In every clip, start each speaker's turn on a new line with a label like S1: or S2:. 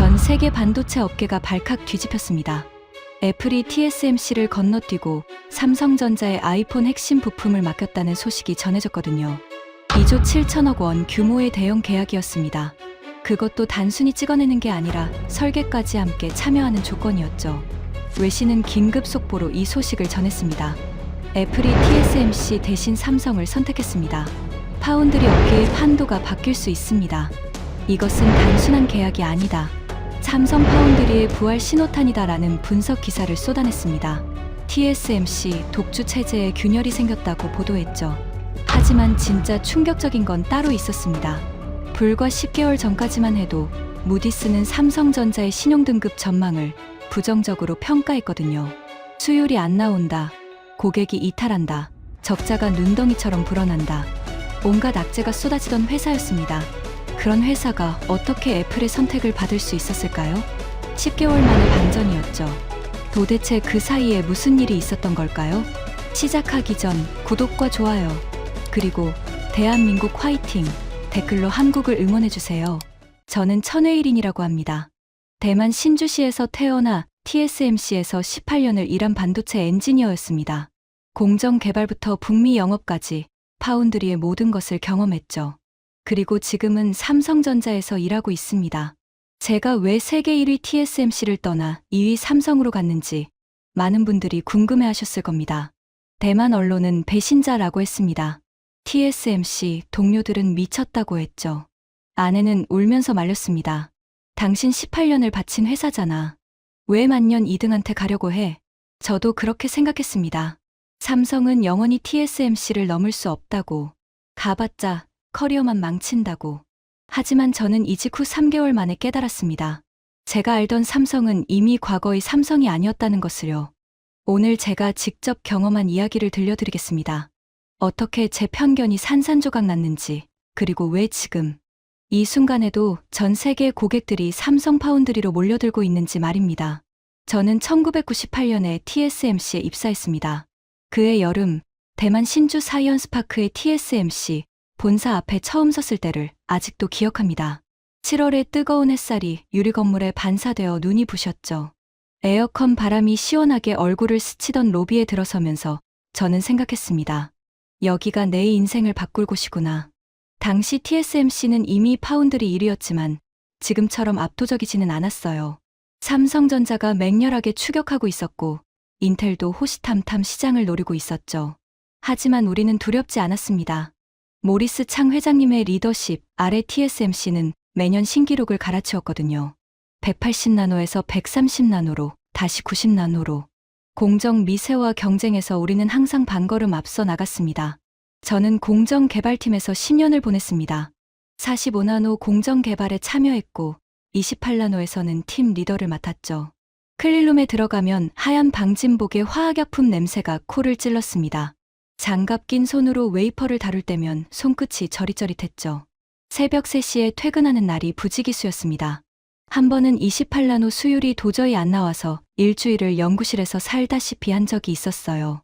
S1: 전 세계 반도체 업계가 발칵 뒤집혔습니다. 애플이 TSMC를 건너뛰고 삼성전자의 아이폰 핵심 부품을 맡겼다는 소식이 전해졌거든요. 2조 7천억 원 규모의 대형 계약이었습니다. 그것도 단순히 찍어내는 게 아니라 설계까지 함께 참여하는 조건이었죠. 외신은 긴급 속보로 이 소식을 전했습니다. 애플이 TSMC 대신 삼성을 선택했습니다. 파운드리 업계의 판도가 바뀔 수 있습니다. 이것은 단순한 계약이 아니다. 삼성 파운드리의 부활 신호탄이다라는 분석 기사를 쏟아냈습니다. TSMC 독주 체제에 균열이 생겼다고 보도했죠. 하지만 진짜 충격적인 건 따로 있었습니다. 불과 10개월 전까지만 해도 무디스는 삼성전자의 신용등급 전망을 부정적으로 평가했거든요. 수율이 안 나온다. 고객이 이탈한다. 적자가 눈덩이처럼 불어난다. 온갖 악재가 쏟아지던 회사였습니다. 그런 회사가 어떻게 애플의 선택을 받을 수 있었을까요? 10개월 만의 반전이었죠. 도대체 그 사이에 무슨 일이 있었던 걸까요? 시작하기 전 구독과 좋아요, 그리고 대한민국 화이팅! 댓글로 한국을 응원해주세요. 저는 천회일인이라고 합니다. 대만 신주시에서 태어나 TSMC에서 18년을 일한 반도체 엔지니어였습니다. 공정 개발부터 북미 영업까지 파운드리의 모든 것을 경험했죠. 그리고 지금은 삼성전자에서 일하고 있습니다. 제가 왜 세계 1위 TSMC를 떠나 2위 삼성으로 갔는지 많은 분들이 궁금해하셨을 겁니다. 대만 언론은 배신자라고 했습니다. TSMC 동료들은 미쳤다고 했죠. 아내는 울면서 말렸습니다. 당신 18년을 바친 회사잖아. 왜 만년 2등한테 가려고 해? 저도 그렇게 생각했습니다. 삼성은 영원히 TSMC를 넘을 수 없다고. 가봤자 커리어만 망친다고. 하지만 저는 이직 후 3개월 만에 깨달았습니다. 제가 알던 삼성은 이미 과거의 삼성이 아니었다는 것을요. 오늘 제가 직접 경험한 이야기를 들려드리겠습니다. 어떻게 제 편견이 산산조각 났는지, 그리고 왜 지금 이 순간에도 전 세계 고객들이 삼성 파운드리로 몰려들고 있는지 말입니다. 저는 1998년에 TSMC에 입사했습니다. 그해 여름, 대만 신주 사이언스파크의 TSMC 본사 앞에 처음 섰을 때를 아직도 기억합니다. 7월의 뜨거운 햇살이 유리 건물에 반사되어 눈이 부셨죠. 에어컨 바람이 시원하게 얼굴을 스치던 로비에 들어서면서 저는 생각했습니다. 여기가 내 인생을 바꿀 곳이구나. 당시 TSMC는 이미 파운드리 1위였지만 지금처럼 압도적이지는 않았어요. 삼성전자가 맹렬하게 추격하고 있었고 인텔도 호시탐탐 시장을 노리고 있었죠. 하지만 우리는 두렵지 않았습니다. 모리스 창 회장님의 리더십 아래 TSMC는 매년 신기록을 갈아치웠거든요. 180나노에서 130나노로, 다시 90나노로. 공정 미세와 경쟁에서 우리는 항상 반걸음 앞서 나갔습니다. 저는 공정 개발팀에서 10년을 보냈습니다. 45나노 공정 개발에 참여했고 28나노에서는 팀 리더를 맡았죠. 클린룸에 들어가면 하얀 방진복의 화학약품 냄새가 코를 찔렀습니다. 장갑 낀 손으로 웨이퍼를 다룰 때면 손끝이 저릿저릿했죠. 새벽 3시에 퇴근하는 날이 부지기수였습니다. 한 번은 28나노 수율이 도저히 안 나와서 일주일을 연구실에서 살다시피 한 적이 있었어요.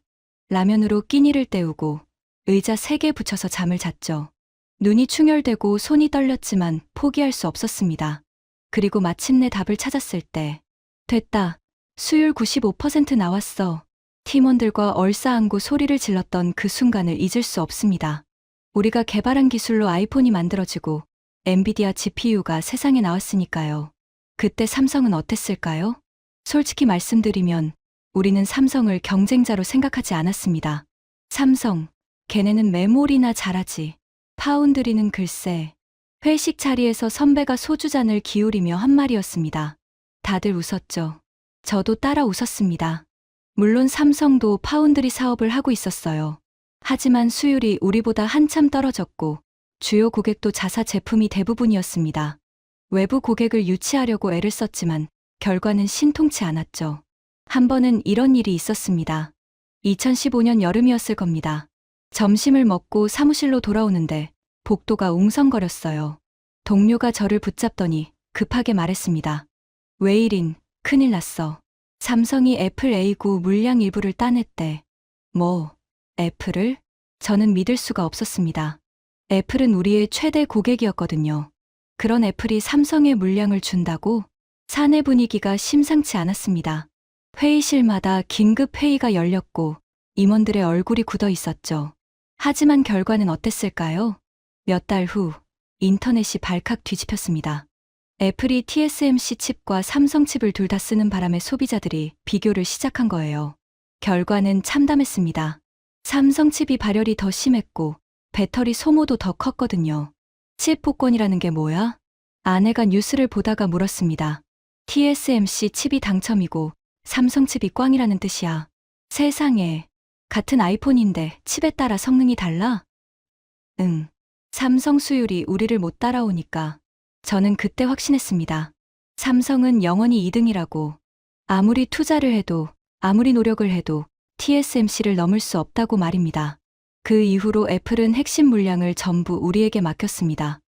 S1: 라면으로 끼니를 때우고 의자 3개 붙여서 잠을 잤죠. 눈이 충혈되고 손이 떨렸지만 포기할 수 없었습니다. 그리고 마침내 답을 찾았을 때 됐다. 수율 95% 나왔어. 팀원들과 얼싸안고 소리를 질렀던 그 순간을 잊을 수 없습니다. 우리가 개발한 기술로 아이폰이 만들어지고 엔비디아 GPU가 세상에 나왔으니까요. 그때 삼성은 어땠을까요? 솔직히 말씀드리면 우리는 삼성을 경쟁자로 생각하지 않았습니다. 삼성, 걔네는 메모리나 잘하지. 파운드리는 글쎄. 회식 자리에서 선배가 소주잔을 기울이며 한 말이었습니다. 다들 웃었죠. 저도 따라 웃었습니다. 물론 삼성도 파운드리 사업을 하고 있었어요. 하지만 수율이 우리보다 한참 떨어졌고 주요 고객도 자사 제품이 대부분이었습니다. 외부 고객을 유치하려고 애를 썼지만 결과는 신통치 않았죠. 한 번은 이런 일이 있었습니다. 2015년 여름이었을 겁니다. 점심을 먹고 사무실로 돌아오는데 복도가 웅성거렸어요. 동료가 저를 붙잡더니 급하게 말했습니다. 왜 이린, 큰일 났어. 삼성이 애플 A9 물량 일부를 따냈대. 뭐, 애플을? 저는 믿을 수가 없었습니다. 애플은 우리의 최대 고객이었거든요. 그런 애플이 삼성에 물량을 준다고? 사내 분위기가 심상치 않았습니다. 회의실마다 긴급 회의가 열렸고 임원들의 얼굴이 굳어 있었죠. 하지만 결과는 어땠을까요? 몇 달 후 인터넷이 발칵 뒤집혔습니다. 애플이 TSMC 칩과 삼성 칩을 둘 다 쓰는 바람에 소비자들이 비교를 시작한 거예요. 결과는 참담했습니다. 삼성 칩이 발열이 더 심했고 배터리 소모도 더 컸거든요. 칩 복권이라는 게 뭐야? 아내가 뉴스를 보다가 물었습니다. TSMC 칩이 당첨이고 삼성 칩이 꽝이라는 뜻이야. 세상에, 같은 아이폰인데 칩에 따라 성능이 달라? 응. 삼성 수율이 우리를 못 따라오니까 저는 그때 확신했습니다. 삼성은 영원히 2등이라고. 아무리 투자를 해도, 아무리 노력을 해도 TSMC를 넘을 수 없다고 말입니다. 그 이후로 애플은 핵심 물량을 전부 우리에게 맡겼습니다.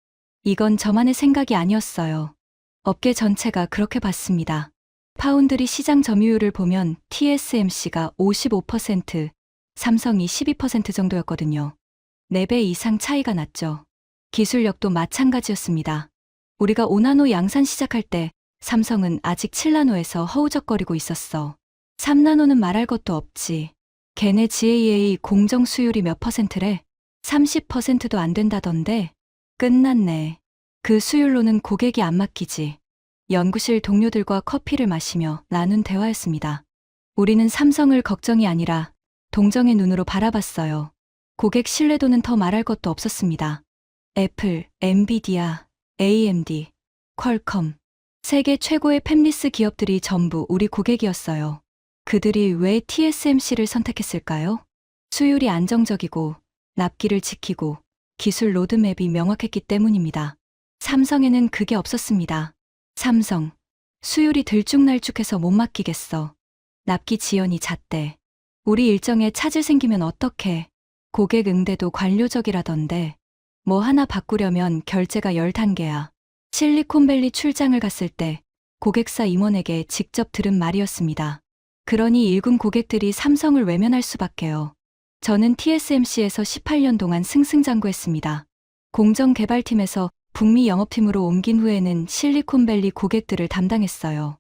S1: 이건 저만의 생각이 아니었어요. 업계 전체가 그렇게 봤습니다. 파운드리 시장 점유율을 보면 TSMC가 55%, 삼성이 12% 정도였거든요. 4배 이상 차이가 났죠. 기술력도 마찬가지였습니다. 우리가 5나노 양산 시작할 때 삼성은 아직 7나노에서 허우적거리고 있었어. 3나노는 말할 것도 없지. 걔네 GAA 공정 수율이 몇 퍼센트래? 30%도 안 된다던데? 끝났네. 그 수율로는 고객이 안 맡기지. 연구실 동료들과 커피를 마시며 나눈 대화였습니다. 우리는 삼성을 걱정이 아니라 동정의 눈으로 바라봤어요. 고객 신뢰도는 더 말할 것도 없었습니다. 애플, 엔비디아, AMD, 퀄컴, 세계 최고의 팹리스 기업들이 전부 우리 고객이었어요. 그들이 왜 TSMC를 선택했을까요? 수율이 안정적이고 납기를 지키고 기술 로드맵이 명확했기 때문입니다. 삼성에는 그게 없었습니다. 삼성, 수율이 들쭉날쭉해서 못 맡기겠어. 납기 지연이 잦대. 우리 일정에 차질 생기면 어떡해. 고객 응대도 관료적이라던데. 뭐 하나 바꾸려면 결제가 10단계야. 실리콘밸리 출장을 갔을 때 고객사 임원에게 직접 들은 말이었습니다. 그러니 일군 고객들이 삼성을 외면할 수밖에요. 저는 TSMC에서 18년 동안 승승장구했습니다. 공정개발팀에서 북미 영업팀으로 옮긴 후에는 실리콘밸리 고객들을 담당했어요.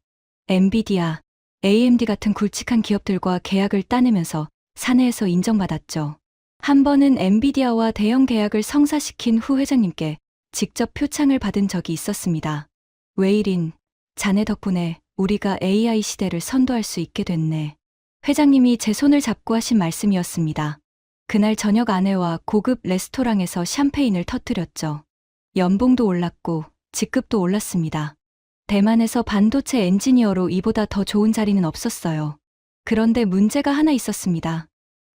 S1: 엔비디아, AMD 같은 굵직한 기업들과 계약을 따내면서 사내에서 인정받았죠. 한 번은 엔비디아와 대형 계약을 성사시킨 후 회장님께 직접 표창을 받은 적이 있었습니다. 웨이린, 자네 덕분에 우리가 AI 시대를 선도할 수 있게 됐네. 회장님이 제 손을 잡고 하신 말씀이었습니다. 그날 저녁 아내와 고급 레스토랑에서 샴페인을 터뜨렸죠. 연봉도 올랐고 직급도 올랐습니다. 대만에서 반도체 엔지니어로 이보다 더 좋은 자리는 없었어요. 그런데 문제가 하나 있었습니다.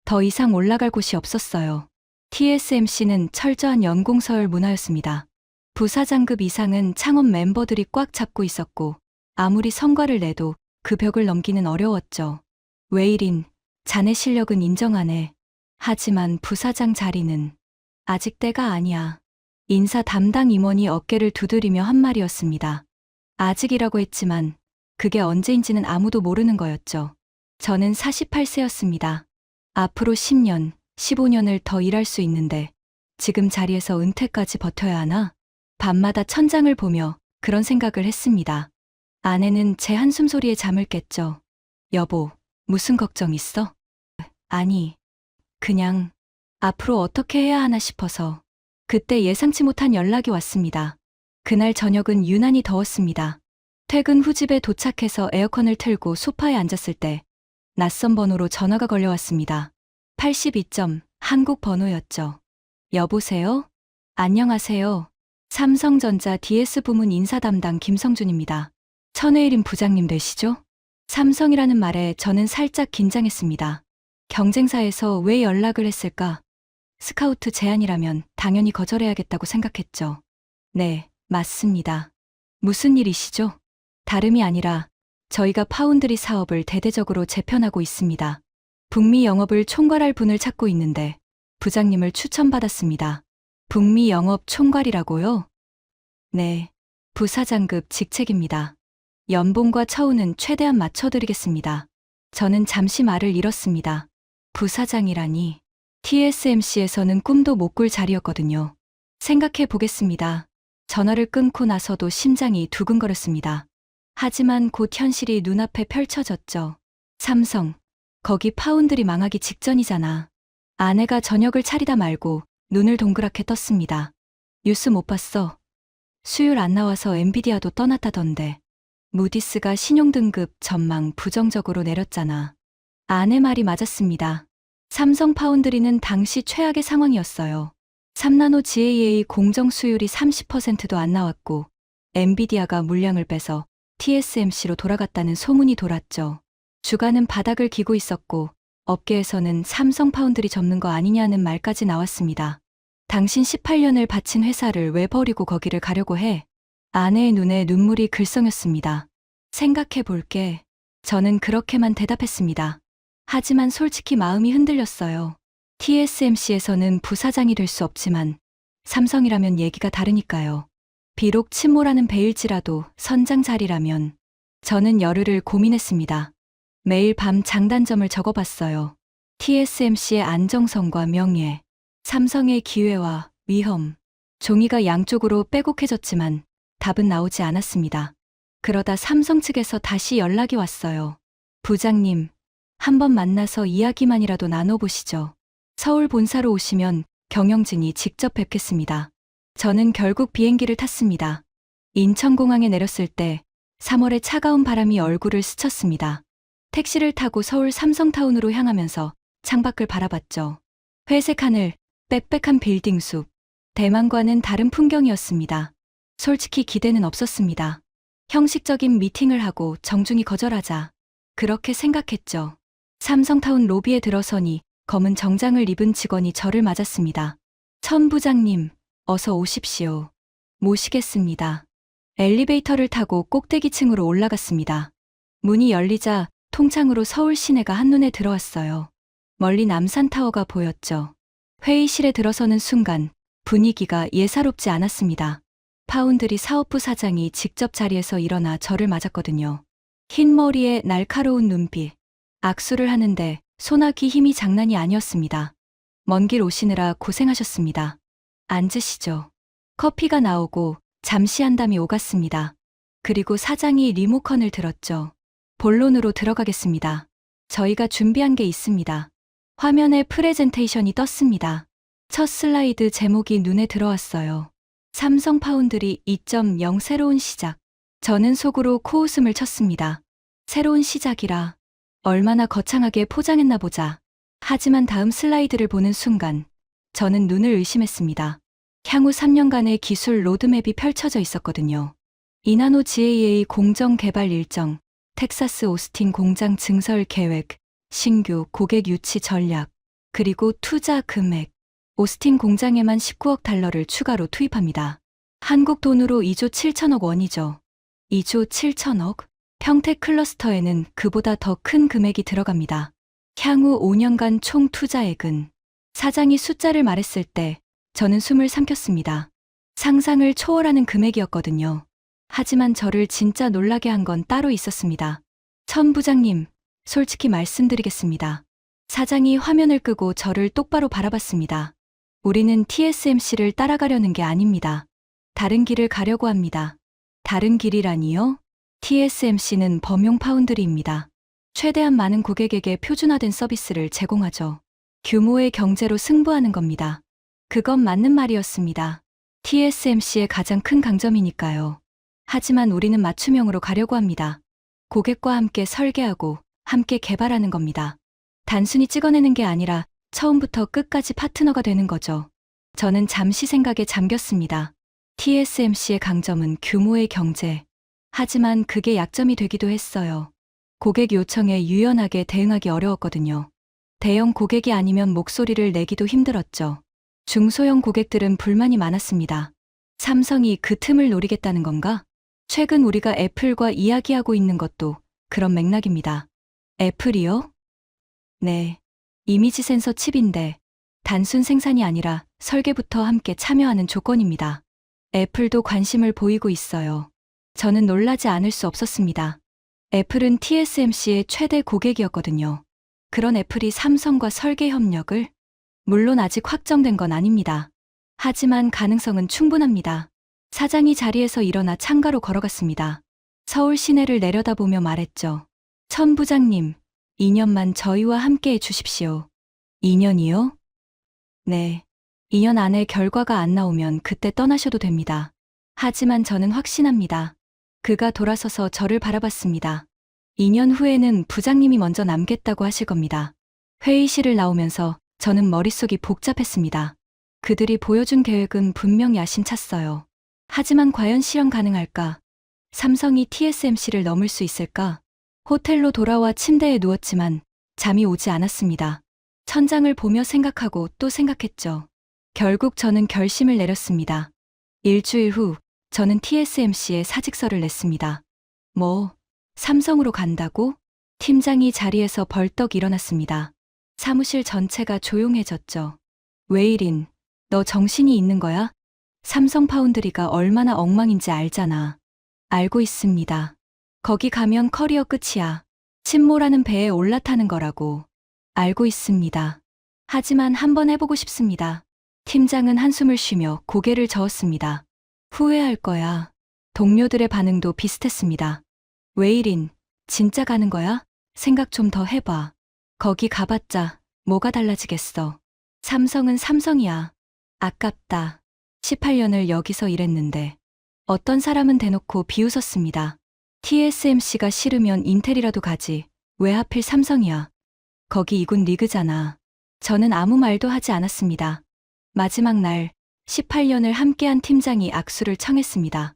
S1: 더 이상 올라갈 곳이 없었어요. TSMC는 철저한 연공서열 문화였습니다. 부사장급 이상은 창업 멤버들이 꽉 잡고 있었고 아무리 성과를 내도 그 벽을 넘기는 어려웠죠. 웨이린, 자네 실력은 인정하네. 하지만 부사장 자리는 아직 때가 아니야. 인사 담당 임원이 어깨를 두드리며 한 말이었습니다. 아직이라고 했지만 그게 언제인지는 아무도 모르는 거였죠. 저는 48세였습니다. 앞으로 10년, 15년을 더 일할 수 있는데 지금 자리에서 은퇴까지 버텨야 하나? 밤마다 천장을 보며 그런 생각을 했습니다. 아내는 제 한숨 소리에 잠을 깼죠. 여보, 무슨 걱정 있어? 아니, 그냥 앞으로 어떻게 해야 하나 싶어서. 그때 예상치 못한 연락이 왔습니다. 그날 저녁은 유난히 더웠습니다. 퇴근 후 집에 도착해서 에어컨을 틀고 소파에 앉았을 때 낯선 번호로 전화가 걸려왔습니다. 82점, 한국 번호였죠. 여보세요? 안녕하세요. 삼성전자 DS 부문 인사 담당 김성준입니다. 천혜일임 부장님 되시죠? 삼성이라는 말에 저는 살짝 긴장했습니다. 경쟁사에서 왜 연락을 했을까? 스카우트 제안이라면 당연히 거절해야겠다고 생각했죠. 네, 맞습니다. 무슨 일이시죠? 다름이 아니라 저희가 파운드리 사업을 대대적으로 재편하고 있습니다. 북미 영업을 총괄할 분을 찾고 있는데 부장님을 추천받았습니다. 북미 영업 총괄이라고요? 네, 부사장급 직책입니다. 연봉과 처우는 최대한 맞춰드리겠습니다. 저는 잠시 말을 잃었습니다. 부사장이라니. TSMC에서는 꿈도 못 꿀 자리였거든요. 생각해 보겠습니다. 전화를 끊고 나서도 심장이 두근거렸습니다. 하지만 곧 현실이 눈앞에 펼쳐졌죠. 삼성, 거기 파운드리 망하기 직전이잖아. 아내가 저녁을 차리다 말고 눈을 동그랗게 떴습니다. 뉴스 못 봤어. 수율 안 나와서 엔비디아도 떠났다던데. 무디스가 신용등급 전망 부정적으로 내렸잖아. 아내 말이 맞았습니다. 삼성 파운드리는 당시 최악의 상황이었어요. 3나노 GAA 공정 수율이 30%도 안 나왔고 엔비디아가 물량을 빼서 TSMC로 돌아갔다는 소문이 돌았죠. 주가는 바닥을 기고 있었고 업계에서는 삼성 파운드리 접는 거 아니냐는 말까지 나왔습니다. 당신 18년을 바친 회사를 왜 버리고 거기를 가려고 해? 아내의 눈에 눈물이 글썽였습니다. 생각해 볼게. 저는 그렇게만 대답했습니다. 하지만 솔직히 마음이 흔들렸어요. TSMC에서는 부사장이 될 수 없지만 삼성이라면 얘기가 다르니까요. 비록 침몰하는 배일지라도 선장 자리라면. 저는 열흘을 고민했습니다. 매일 밤 장단점을 적어봤어요. TSMC의 안정성과 명예, 삼성의 기회와 위험. 종이가 양쪽으로 빼곡해졌지만 답은 나오지 않았습니다. 그러다 삼성 측에서 다시 연락이 왔어요. 부장님, 한번 만나서 이야기만이라도 나눠보시죠. 서울 본사로 오시면 경영진이 직접 뵙겠습니다. 저는 결국 비행기를 탔습니다. 인천공항에 내렸을 때 3월의 차가운 바람이 얼굴을 스쳤습니다. 택시를 타고 서울 삼성타운으로 향하면서 창밖을 바라봤죠. 회색 하늘, 빽빽한 빌딩 숲. 대만과는 다른 풍경이었습니다. 솔직히 기대는 없었습니다. 형식적인 미팅을 하고 정중히 거절하자. 그렇게 생각했죠. 삼성타운 로비에 들어서니 검은 정장을 입은 직원이 저를 맞았습니다. 천 부장님, 어서 오십시오. 모시겠습니다. 엘리베이터를 타고 꼭대기층으로 올라갔습니다. 문이 열리자 통창으로 서울 시내가 한눈에 들어왔어요. 멀리 남산타워가 보였죠. 회의실에 들어서는 순간 분위기가 예사롭지 않았습니다. 파운드리 사업부 사장이 직접 자리에서 일어나 저를 맞았거든요. 흰 머리에 날카로운 눈빛. 악수를 하는데 손아귀 힘이 장난이 아니었습니다. 먼 길 오시느라 고생하셨습니다. 앉으시죠. 커피가 나오고 잠시 한담이 오갔습니다. 그리고 사장이 리모컨을 들었죠. 본론으로 들어가겠습니다. 저희가 준비한 게 있습니다. 화면에 프레젠테이션이 떴습니다. 첫 슬라이드 제목이 눈에 들어왔어요. 삼성 파운드리 2.0 새로운 시작. 저는 속으로 코웃음을 쳤습니다. 새로운 시작이라 얼마나 거창하게 포장했나 보자. 하지만 다음 슬라이드를 보는 순간 저는 눈을 의심했습니다. 향후 3년간의 기술 로드맵이 펼쳐져 있었거든요. 2나노 GAA 공정 개발 일정, 텍사스 오스틴 공장 증설 계획, 신규 고객 유치 전략, 그리고 투자 금액. 오스틴 공장에만 19억 달러를 추가로 투입합니다. 한국 돈으로 2조 7천억 원이죠. 2조 7천억? 평택 클러스터에는 그보다 더 큰 금액이 들어갑니다. 향후 5년간 총 투자액은 사장이 숫자를 말했을 때 저는 숨을 삼켰습니다. 상상을 초월하는 금액이었거든요. 하지만 저를 진짜 놀라게 한 건 따로 있었습니다. 천 부장님, 솔직히 말씀드리겠습니다. 사장이 화면을 끄고 저를 똑바로 바라봤습니다. 우리는 TSMC를 따라가려는 게 아닙니다. 다른 길을 가려고 합니다. 다른 길이라니요? TSMC는 범용 파운드리입니다. 최대한 많은 고객에게 표준화된 서비스를 제공하죠. 규모의 경제로 승부하는 겁니다. 그건 맞는 말이었습니다. TSMC의 가장 큰 강점이니까요. 하지만 우리는 맞춤형으로 가려고 합니다. 고객과 함께 설계하고 함께 개발하는 겁니다. 단순히 찍어내는 게 아니라 처음부터 끝까지 파트너가 되는 거죠. 저는 잠시 생각에 잠겼습니다. TSMC의 강점은 규모의 경제. 하지만 그게 약점이 되기도 했어요. 고객 요청에 유연하게 대응하기 어려웠거든요. 대형 고객이 아니면 목소리를 내기도 힘들었죠. 중소형 고객들은 불만이 많았습니다. 삼성이 그 틈을 노리겠다는 건가? 최근 우리가 애플과 이야기하고 있는 것도 그런 맥락입니다. 애플이요? 네. 이미지 센서 칩인데 단순 생산이 아니라 설계부터 함께 참여하는 조건입니다. 애플도 관심을 보이고 있어요. 저는 놀라지 않을 수 없었습니다. 애플은 TSMC의 최대 고객이었거든요. 그런 애플이 삼성과 설계 협력을? 물론 아직 확정된 건 아닙니다. 하지만 가능성은 충분합니다. 사장이 자리에서 일어나 창가로 걸어갔습니다. 서울 시내를 내려다보며 말했죠. 천 부장님, 2년만 저희와 함께 해주십시오. 2년이요? 네. 2년 안에 결과가 안 나오면 그때 떠나셔도 됩니다. 하지만 저는 확신합니다. 그가 돌아서서 저를 바라봤습니다. 2년 후에는 부장님이 먼저 남겠다고 하실 겁니다. 회의실을 나오면서 저는 머릿속이 복잡했습니다. 그들이 보여준 계획은 분명 야심찼어요. 하지만 과연 실현 가능할까? 삼성이 TSMC를 넘을 수 있을까? 호텔로 돌아와 침대에 누웠지만 잠이 오지 않았습니다. 천장을 보며 생각하고 또 생각했죠. 결국 저는 결심을 내렸습니다. 일주일 후 저는 TSMC에 사직서를 냈습니다. 뭐, 삼성으로 간다고? 팀장이 자리에서 벌떡 일어났습니다. 사무실 전체가 조용해졌죠. 웨이린, 너 정신이 있는 거야? 삼성 파운드리가 얼마나 엉망인지 알잖아. 알고 있습니다. 거기 가면 커리어 끝이야. 침몰하는 배에 올라타는 거라고. 알고 있습니다. 하지만 한번 해보고 싶습니다. 팀장은 한숨을 쉬며 고개를 저었습니다. 후회할 거야. 동료들의 반응도 비슷했습니다. 웨이린, 진짜 가는 거야? 생각 좀 더 해봐. 거기 가봤자 뭐가 달라지겠어. 삼성은 삼성이야. 아깝다. 18년을 여기서 일했는데. 어떤 사람은 대놓고 비웃었습니다. TSMC가 싫으면 인텔이라도 가지. 왜 하필 삼성이야. 거기 이군 리그잖아. 저는 아무 말도 하지 않았습니다. 마지막 날 18년을 함께한 팀장이 악수를 청했습니다.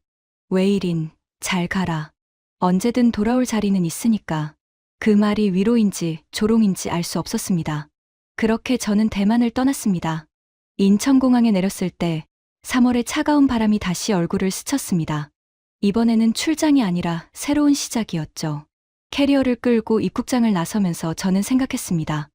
S1: 웨이린, 잘 가라. 언제든 돌아올 자리는 있으니까. 그 말이 위로인지 조롱인지 알 수 없었습니다. 그렇게 저는 대만을 떠났습니다. 인천공항에 내렸을 때 3월의 차가운 바람이 다시 얼굴을 스쳤습니다. 이번에는 출장이 아니라 새로운 시작이었죠. 캐리어를 끌고 입국장을 나서면서 저는 생각했습니다.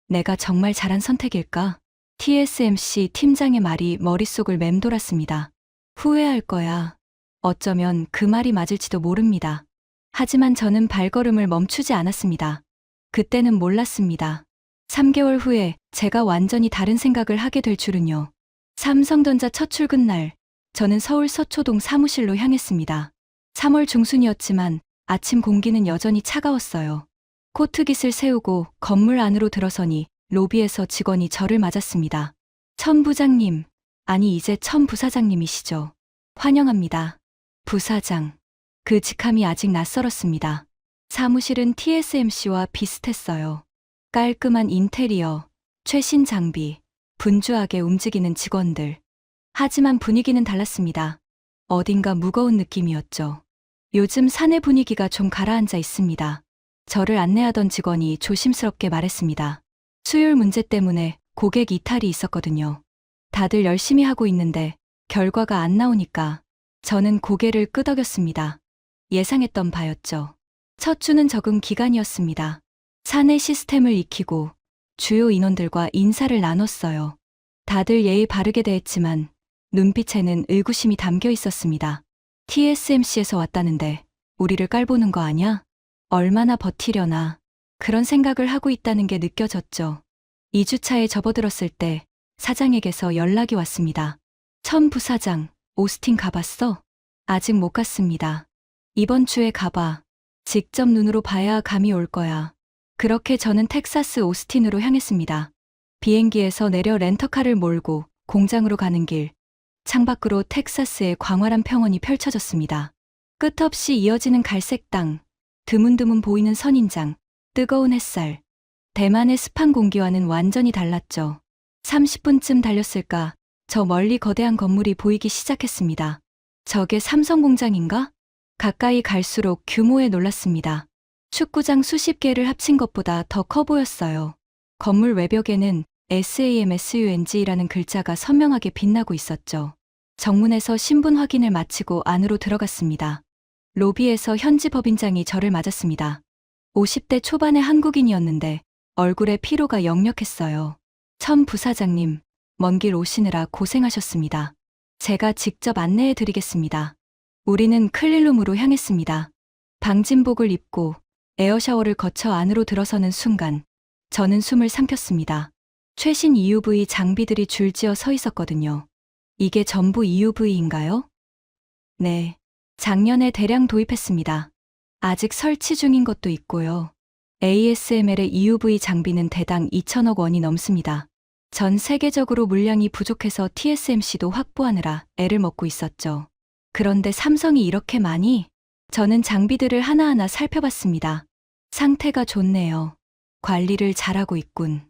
S1: 내가 정말 잘한 선택일까? TSMC 팀장의 말이 머릿속을 맴돌았습니다. 후회할 거야. 어쩌면 그 말이 맞을지도 모릅니다. 하지만 저는 발걸음을 멈추지 않았습니다. 그때는 몰랐습니다. 3개월 후에 제가 완전히 다른 생각을 하게 될 줄은요. 삼성전자 첫 출근 날, 저는 서울 서초동 사무실로 향했습니다. 3월 중순이었지만 아침 공기는 여전히 차가웠어요. 코트깃을 세우고 건물 안으로 들어서니 로비에서 직원이 저를 맞았습니다. 천 부장님, 아니 이제 천 부사장님이시죠. 환영합니다. 부사장. 그 직함이 아직 낯설었습니다. 사무실은 TSMC와 비슷했어요. 깔끔한 인테리어, 최신 장비, 분주하게 움직이는 직원들. 하지만 분위기는 달랐습니다. 어딘가 무거운 느낌이었죠. 요즘 사내 분위기가 좀 가라앉아 있습니다. 저를 안내하던 직원이 조심스럽게 말했습니다. 수율 문제 때문에 고객 이탈이 있었거든요. 다들 열심히 하고 있는데 결과가 안 나오니까 저는 고개를 끄덕였습니다. 예상했던 바였죠. 첫 주는 적응 기간이었습니다. 사내 시스템을 익히고 주요 인원들과 인사를 나눴어요. 다들 예의 바르게 대했지만 눈빛에는 의구심이 담겨 있었습니다. TSMC에서 왔다는데 우리를 깔보는 거 아냐? 얼마나 버티려나. 그런 생각을 하고 있다는 게 느껴졌죠. 2주차에 접어들었을 때 사장에게서 연락이 왔습니다. 천 부사장, 오스틴 가봤어? 아직 못 갔습니다. 이번 주에 가봐. 직접 눈으로 봐야 감이 올 거야. 그렇게 저는 텍사스 오스틴으로 향했습니다. 비행기에서 내려 렌터카를 몰고 공장으로 가는 길. 창밖으로 텍사스의 광활한 평원이 펼쳐졌습니다. 끝없이 이어지는 갈색 땅, 드문드문 보이는 선인장, 뜨거운 햇살. 대만의 습한 공기와는 완전히 달랐죠. 30분쯤 달렸을까, 저 멀리 거대한 건물이 보이기 시작했습니다. 저게 삼성 공장인가? 가까이 갈수록 규모에 놀랐습니다. 축구장 수십 개를 합친 것보다 더 커 보였어요. 건물 외벽에는 SAMSUNG라는 글자가 선명하게 빛나고 있었죠. 정문에서 신분 확인을 마치고 안으로 들어갔습니다. 로비에서 현지 법인장이 저를 맞았습니다. 50대 초반의 한국인이었는데 얼굴에 피로가 역력했어요. 천 부사장님, 먼 길 오시느라 고생하셨습니다. 제가 직접 안내해 드리겠습니다. 우리는 클린룸으로 향했습니다. 방진복을 입고 에어샤워를 거쳐 안으로 들어서는 순간 저는 숨을 삼켰습니다. 최신 EUV 장비들이 줄지어 서 있었거든요. 이게 전부 EUV인가요? 네. 작년에 대량 도입했습니다. 아직 설치 중인 것도 있고요. ASML의 EUV 장비는 대당 2천억 원이 넘습니다. 전 세계적으로 물량이 부족해서 TSMC도 확보하느라 애를 먹고 있었죠. 그런데 삼성이 이렇게 많이? 저는 장비들을 하나하나 살펴봤습니다. 상태가 좋네요. 관리를 잘하고 있군.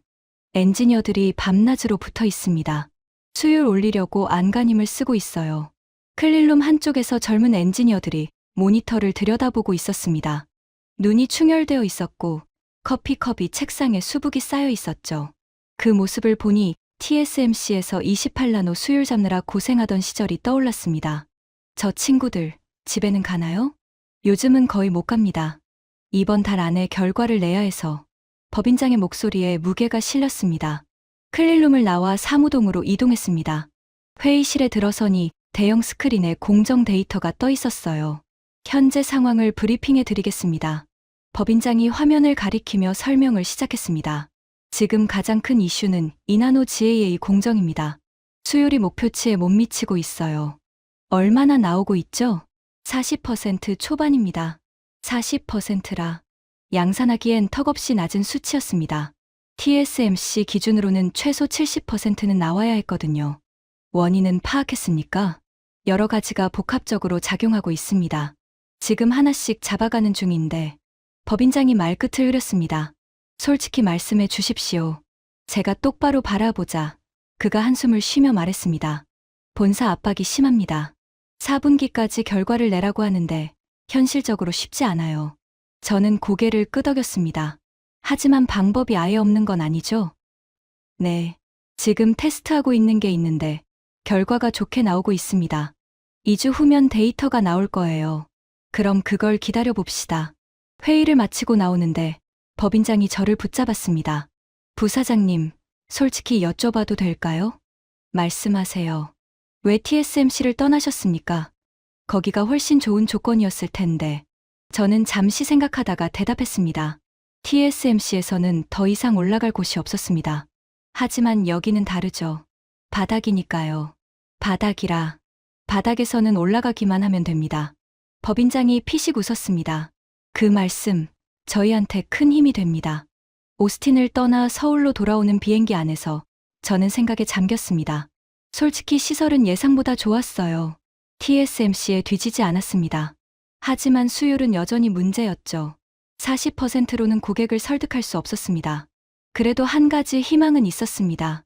S1: 엔지니어들이 밤낮으로 붙어 있습니다. 수율 올리려고 안간힘을 쓰고 있어요. 클린룸 한쪽에서 젊은 엔지니어들이 모니터를 들여다보고 있었습니다. 눈이 충혈되어 있었고 커피컵이 책상에 수북이 쌓여 있었죠. 그 모습을 보니 TSMC에서 28나노 수율 잡느라 고생하던 시절이 떠올랐습니다. 저 친구들, 집에는 가나요? 요즘은 거의 못 갑니다. 이번 달 안에 결과를 내야 해서. 법인장의 목소리에 무게가 실렸습니다. 클린룸을 나와 사무동으로 이동했습니다. 회의실에 들어서니 대형 스크린에 공정 데이터가 떠 있었어요. 현재 상황을 브리핑해 드리겠습니다. 법인장이 화면을 가리키며 설명을 시작했습니다. 지금 가장 큰 이슈는 2나노 GAA 공정입니다. 수율이 목표치에 못 미치고 있어요. 얼마나 나오고 있죠? 40% 초반입니다. 40%라. 양산하기엔 턱없이 낮은 수치였습니다. TSMC 기준으로는 최소 70%는 나와야 했거든요. 원인은 파악했습니까? 여러 가지가 복합적으로 작용하고 있습니다. 지금 하나씩 잡아가는 중인데 법인장이 말끝을 흐렸습니다. 솔직히 말씀해 주십시오. 제가 똑바로 바라보자. 그가 한숨을 쉬며 말했습니다. 본사 압박이 심합니다. 4분기까지 결과를 내라고 하는데 현실적으로 쉽지 않아요. 저는 고개를 끄덕였습니다. 하지만 방법이 아예 없는 건 아니죠? 네. 지금 테스트하고 있는 게 있는데 결과가 좋게 나오고 있습니다. 2주 후면 데이터가 나올 거예요. 그럼 그걸 기다려 봅시다. 회의를 마치고 나오는데 법인장이 저를 붙잡았습니다. 부사장님, 솔직히 여쭤봐도 될까요? 말씀하세요. 왜 TSMC를 떠나셨습니까? 거기가 훨씬 좋은 조건이었을 텐데. 저는 잠시 생각하다가 대답했습니다. TSMC에서는 더 이상 올라갈 곳이 없었습니다. 하지만 여기는 다르죠. 바닥이니까요. 바닥이라. 바닥에서는 올라가기만 하면 됩니다. 법인장이 피식 웃었습니다. 그 말씀, 저희한테 큰 힘이 됩니다. 오스틴을 떠나 서울로 돌아오는 비행기 안에서 저는 생각에 잠겼습니다. 솔직히 시설은 예상보다 좋았어요. TSMC에 뒤지지 않았습니다. 하지만 수율은 여전히 문제였죠. 40%로는 고객을 설득할 수 없었습니다. 그래도 한 가지 희망은 있었습니다.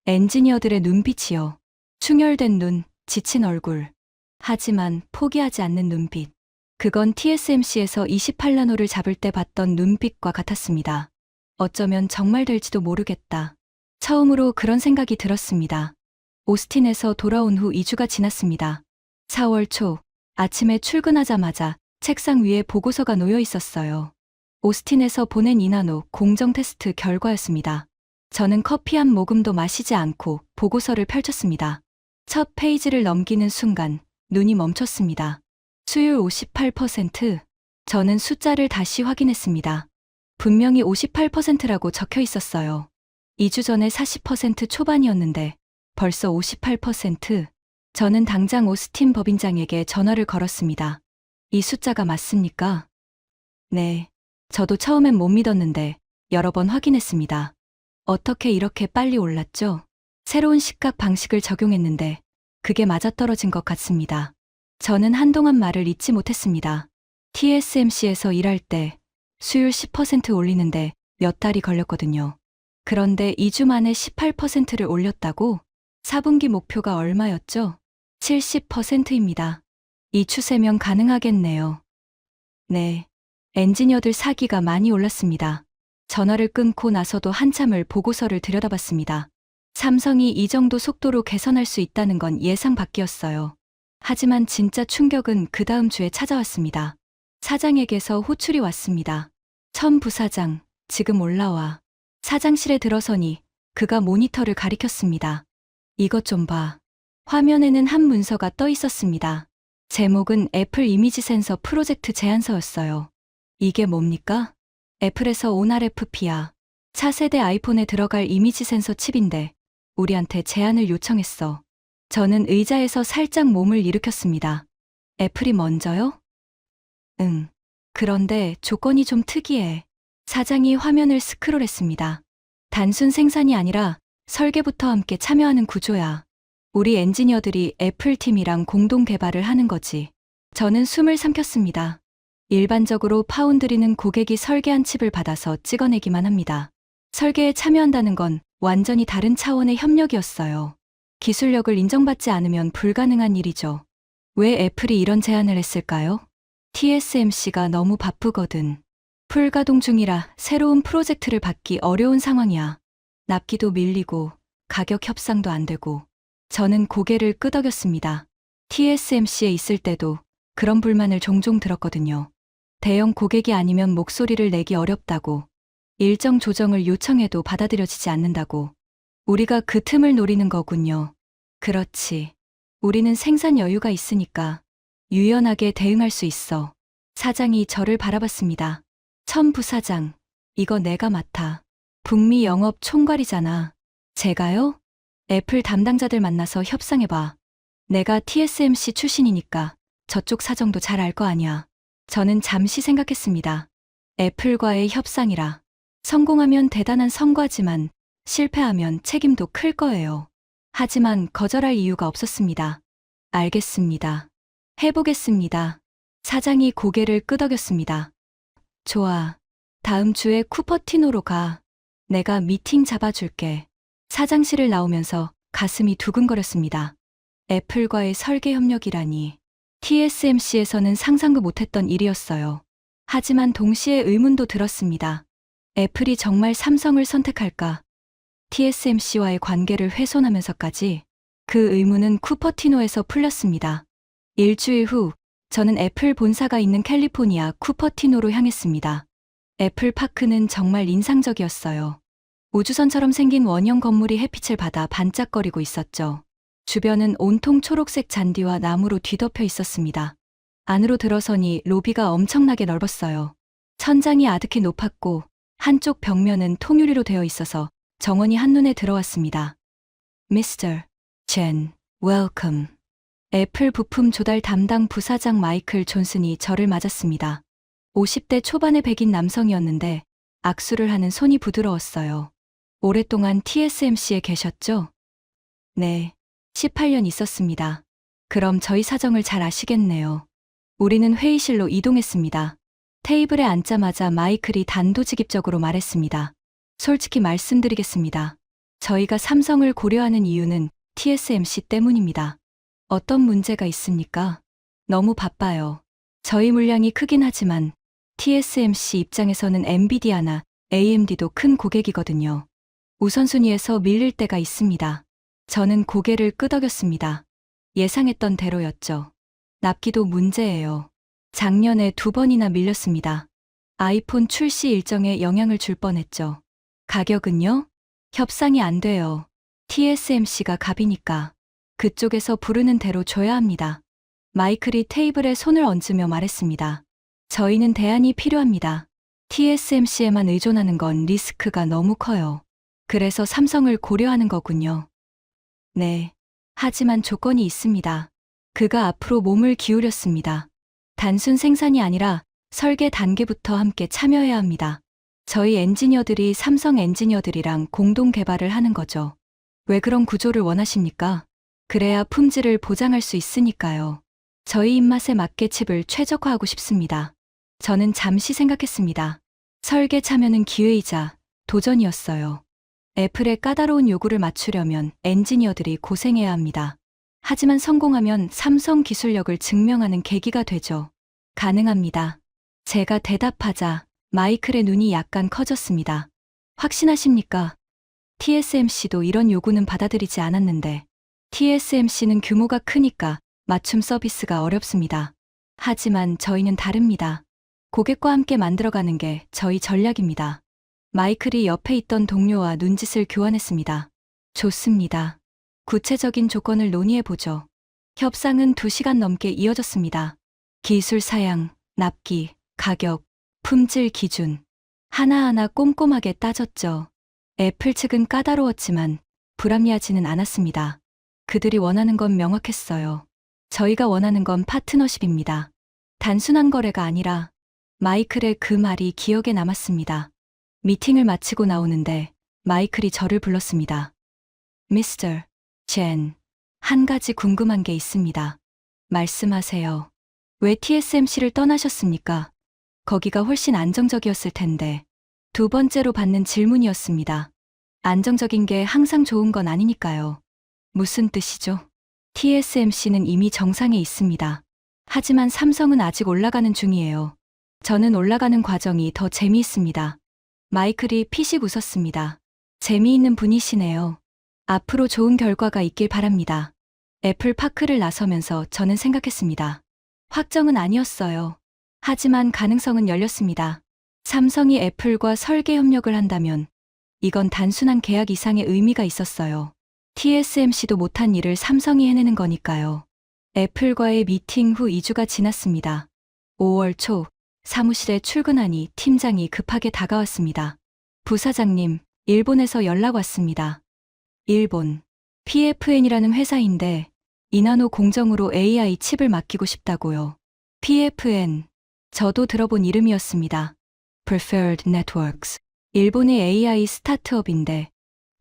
S1: 엔지니어들의 눈빛이요. 충혈된 눈, 지친 얼굴. 하지만 포기하지 않는 눈빛. 그건 TSMC에서 28나노를 잡을 때 봤던 눈빛과 같았습니다. 어쩌면 정말 될지도 모르겠다. 처음으로 그런 생각이 들었습니다. 오스틴에서 돌아온 후 2주가 지났습니다. 4월 초, 아침에 출근하자마자 책상 위에 보고서가 놓여 있었어요. 오스틴에서 보낸 2나노 공정 테스트 결과였습니다. 저는 커피 한 모금도 마시지 않고 보고서를 펼쳤습니다. 첫 페이지를 넘기는 순간 눈이 멈췄습니다. 수율 58%. 저는 숫자를 다시 확인했습니다. 분명히 58%라고 적혀 있었어요. 2주 전에 40% 초반이었는데 벌써 58%. 저는 당장 오스틴 법인장에게 전화를 걸었습니다. 이 숫자가 맞습니까? 네. 저도 처음엔 못 믿었는데 여러 번 확인했습니다. 어떻게 이렇게 빨리 올랐죠? 새로운 시각 방식을 적용했는데 그게 맞아떨어진 것 같습니다. 저는 한동안 말을 잇지 못했습니다. TSMC에서 일할 때 수율 10% 올리는데 몇 달이 걸렸거든요. 그런데 2주 만에 18%를 올렸다고? 4분기 목표가 얼마였죠? 70%입니다. 이 추세면 가능하겠네요. 네. 엔지니어들 사기가 많이 올랐습니다. 전화를 끊고 나서도 한참을 보고서를 들여다봤습니다. 삼성이 이 정도 속도로 개선할 수 있다는 건 예상 밖이었어요. 하지만 진짜 충격은 그 다음 주에 찾아왔습니다. 사장에게서 호출이 왔습니다. 천 부사장, 지금 올라와. 사장실에 들어서니 그가 모니터를 가리켰습니다. 이것 좀 봐. 화면에는 한 문서가 떠 있었습니다. 제목은 애플 이미지 센서 프로젝트 제안서였어요. 이게 뭡니까? 애플에서 온 RFP야. 차세대 아이폰에 들어갈 이미지 센서 칩인데 우리한테 제안을 요청했어. 저는 의자에서 살짝 몸을 일으켰습니다. 애플이 먼저요? 응. 그런데 조건이 좀 특이해. 사장이 화면을 스크롤했습니다. 단순 생산이 아니라 설계부터 함께 참여하는 구조야. 우리 엔지니어들이 애플팀이랑 공동 개발을 하는 거지. 저는 숨을 삼켰습니다. 일반적으로 파운드리는 고객이 설계한 칩을 받아서 찍어내기만 합니다. 설계에 참여한다는 건 완전히 다른 차원의 협력이었어요. 기술력을 인정받지 않으면 불가능한 일이죠. 왜 애플이 이런 제안을 했을까요? TSMC가 너무 바쁘거든. 풀가동 중이라 새로운 프로젝트를 받기 어려운 상황이야. 납기도 밀리고 가격 협상도 안 되고. 저는 고개를 끄덕였습니다. TSMC에 있을 때도 그런 불만을 종종 들었거든요. 대형 고객이 아니면 목소리를 내기 어렵다고. 일정 조정을 요청해도 받아들여지지 않는다고. 우리가 그 틈을 노리는 거군요. 그렇지. 우리는 생산 여유가 있으니까 유연하게 대응할 수 있어. 사장이 저를 바라봤습니다. 천 부사장, 이거 내가 맡아. 북미 영업 총괄이잖아. 제가요? 애플 담당자들 만나서 협상해봐. 내가 TSMC 출신이니까 저쪽 사정도 잘 알 거 아니야. 저는 잠시 생각했습니다. 애플과의 협상이라. 성공하면 대단한 성과지만 실패하면 책임도 클 거예요. 하지만 거절할 이유가 없었습니다. 알겠습니다. 해보겠습니다. 사장이 고개를 끄덕였습니다. 좋아. 다음 주에 쿠퍼티노로 가. 내가 미팅 잡아줄게. 사장실을 나오면서 가슴이 두근거렸습니다. 애플과의 설계 협력이라니. TSMC에서는 상상도 못했던 일이었어요. 하지만 동시에 의문도 들었습니다. 애플이 정말 삼성을 선택할까? TSMC와의 관계를 훼손하면서까지? 그 의문은 쿠퍼티노에서 풀렸습니다. 일주일 후, 저는 애플 본사가 있는 캘리포니아 쿠퍼티노로 향했습니다. 애플 파크는 정말 인상적이었어요. 우주선처럼 생긴 원형 건물이 햇빛을 받아 반짝거리고 있었죠. 주변은 온통 초록색 잔디와 나무로 뒤덮여 있었습니다. 안으로 들어서니 로비가 엄청나게 넓었어요. 천장이 아득히 높았고 한쪽 벽면은 통유리로 되어 있어서 정원이 한눈에 들어왔습니다. Mr. Chen, welcome. 애플 부품 조달 담당 부사장 마이클 존슨이 저를 맞았습니다. 50대 초반의 백인 남성이었는데 악수를 하는 손이 부드러웠어요. 오랫동안 TSMC에 계셨죠? 네, 18년 있었습니다. 그럼 저희 사정을 잘 아시겠네요. 우리는 회의실로 이동했습니다. 테이블에 앉자마자 마이클이 단도직입적으로 말했습니다. 솔직히 말씀드리겠습니다. 저희가 삼성을 고려하는 이유는 TSMC 때문입니다. 어떤 문제가 있습니까? 너무 바빠요. 저희 물량이 크긴 하지만 TSMC 입장에서는 엔비디아나 AMD도 큰 고객이거든요. 우선순위에서 밀릴 때가 있습니다. 저는 고개를 끄덕였습니다. 예상했던 대로였죠. 납기도 문제예요. 작년에 2번이나 밀렸습니다. 아이폰 출시 일정에 영향을 줄 뻔했죠. 가격은요? 협상이 안 돼요. TSMC가 갑이니까. 그쪽에서 부르는 대로 줘야 합니다. 마이클이 테이블에 손을 얹으며 말했습니다. 저희는 대안이 필요합니다. TSMC에만 의존하는 건 리스크가 너무 커요. 그래서 삼성을 고려하는 거군요. 네. 하지만 조건이 있습니다. 그가 앞으로 몸을 기울였습니다. 단순 생산이 아니라 설계 단계부터 함께 참여해야 합니다. 저희 엔지니어들이 삼성 엔지니어들이랑 공동 개발을 하는 거죠. 왜 그런 구조를 원하십니까? 그래야 품질을 보장할 수 있으니까요. 저희 입맛에 맞게 칩을 최적화하고 싶습니다. 저는 잠시 생각했습니다. 설계 참여는 기회이자 도전이었어요. 애플의 까다로운 요구를 맞추려면 엔지니어들이 고생해야 합니다. 하지만 성공하면 삼성 기술력을 증명하는 계기가 되죠. 가능합니다. 제가 대답하자 마이클의 눈이 약간 커졌습니다. 확신하십니까? TSMC도 이런 요구는 받아들이지 않았는데 TSMC는 규모가 크니까 맞춤 서비스가 어렵습니다. 하지만 저희는 다릅니다. 고객과 함께 만들어가는 게 저희 전략입니다. 마이클이 옆에 있던 동료와 눈짓을 교환했습니다. 좋습니다. 구체적인 조건을 논의해보죠. 협상은 2시간 넘게 이어졌습니다. 기술 사양, 납기, 가격, 품질 기준. 하나하나 꼼꼼하게 따졌죠. 애플 측은 까다로웠지만 불합리하지는 않았습니다. 그들이 원하는 건 명확했어요. 저희가 원하는 건 파트너십입니다. 단순한 거래가 아니라 마이클의 그 말이 기억에 남았습니다. 미팅을 마치고 나오는데 마이클이 저를 불렀습니다. 미스터 젠, 한 가지 궁금한 게 있습니다. 말씀하세요. 왜 TSMC를 떠나셨습니까? 거기가 훨씬 안정적이었을 텐데. 두 번째로 받는 질문이었습니다. 안정적인 게 항상 좋은 건 아니니까요. 무슨 뜻이죠? TSMC는 이미 정상에 있습니다. 하지만 삼성은 아직 올라가는 중이에요. 저는 올라가는 과정이 더 재미있습니다. 마이클이 피식 웃었습니다. 재미있는 분이시네요. 앞으로 좋은 결과가 있길 바랍니다. 애플파크를 나서면서 저는 생각했습니다. 확정은 아니었어요. 하지만 가능성은 열렸습니다. 삼성이 애플과 설계 협력을 한다면 이건 단순한 계약 이상의 의미가 있었어요. TSMC도 못한 일을 삼성이 해내는 거니까요. 애플과의 미팅 후 2주가 지났습니다. 5월 초 사무실에 출근하니 팀장이 급하게 다가왔습니다. 부사장님, 일본에서 연락 왔습니다. 일본 PFN이라는 회사인데 이나노 공정으로 AI 칩을 맡기고 싶다고요. PFN, 저도 들어본 이름이었습니다. Preferred Networks, 일본의 AI 스타트업인데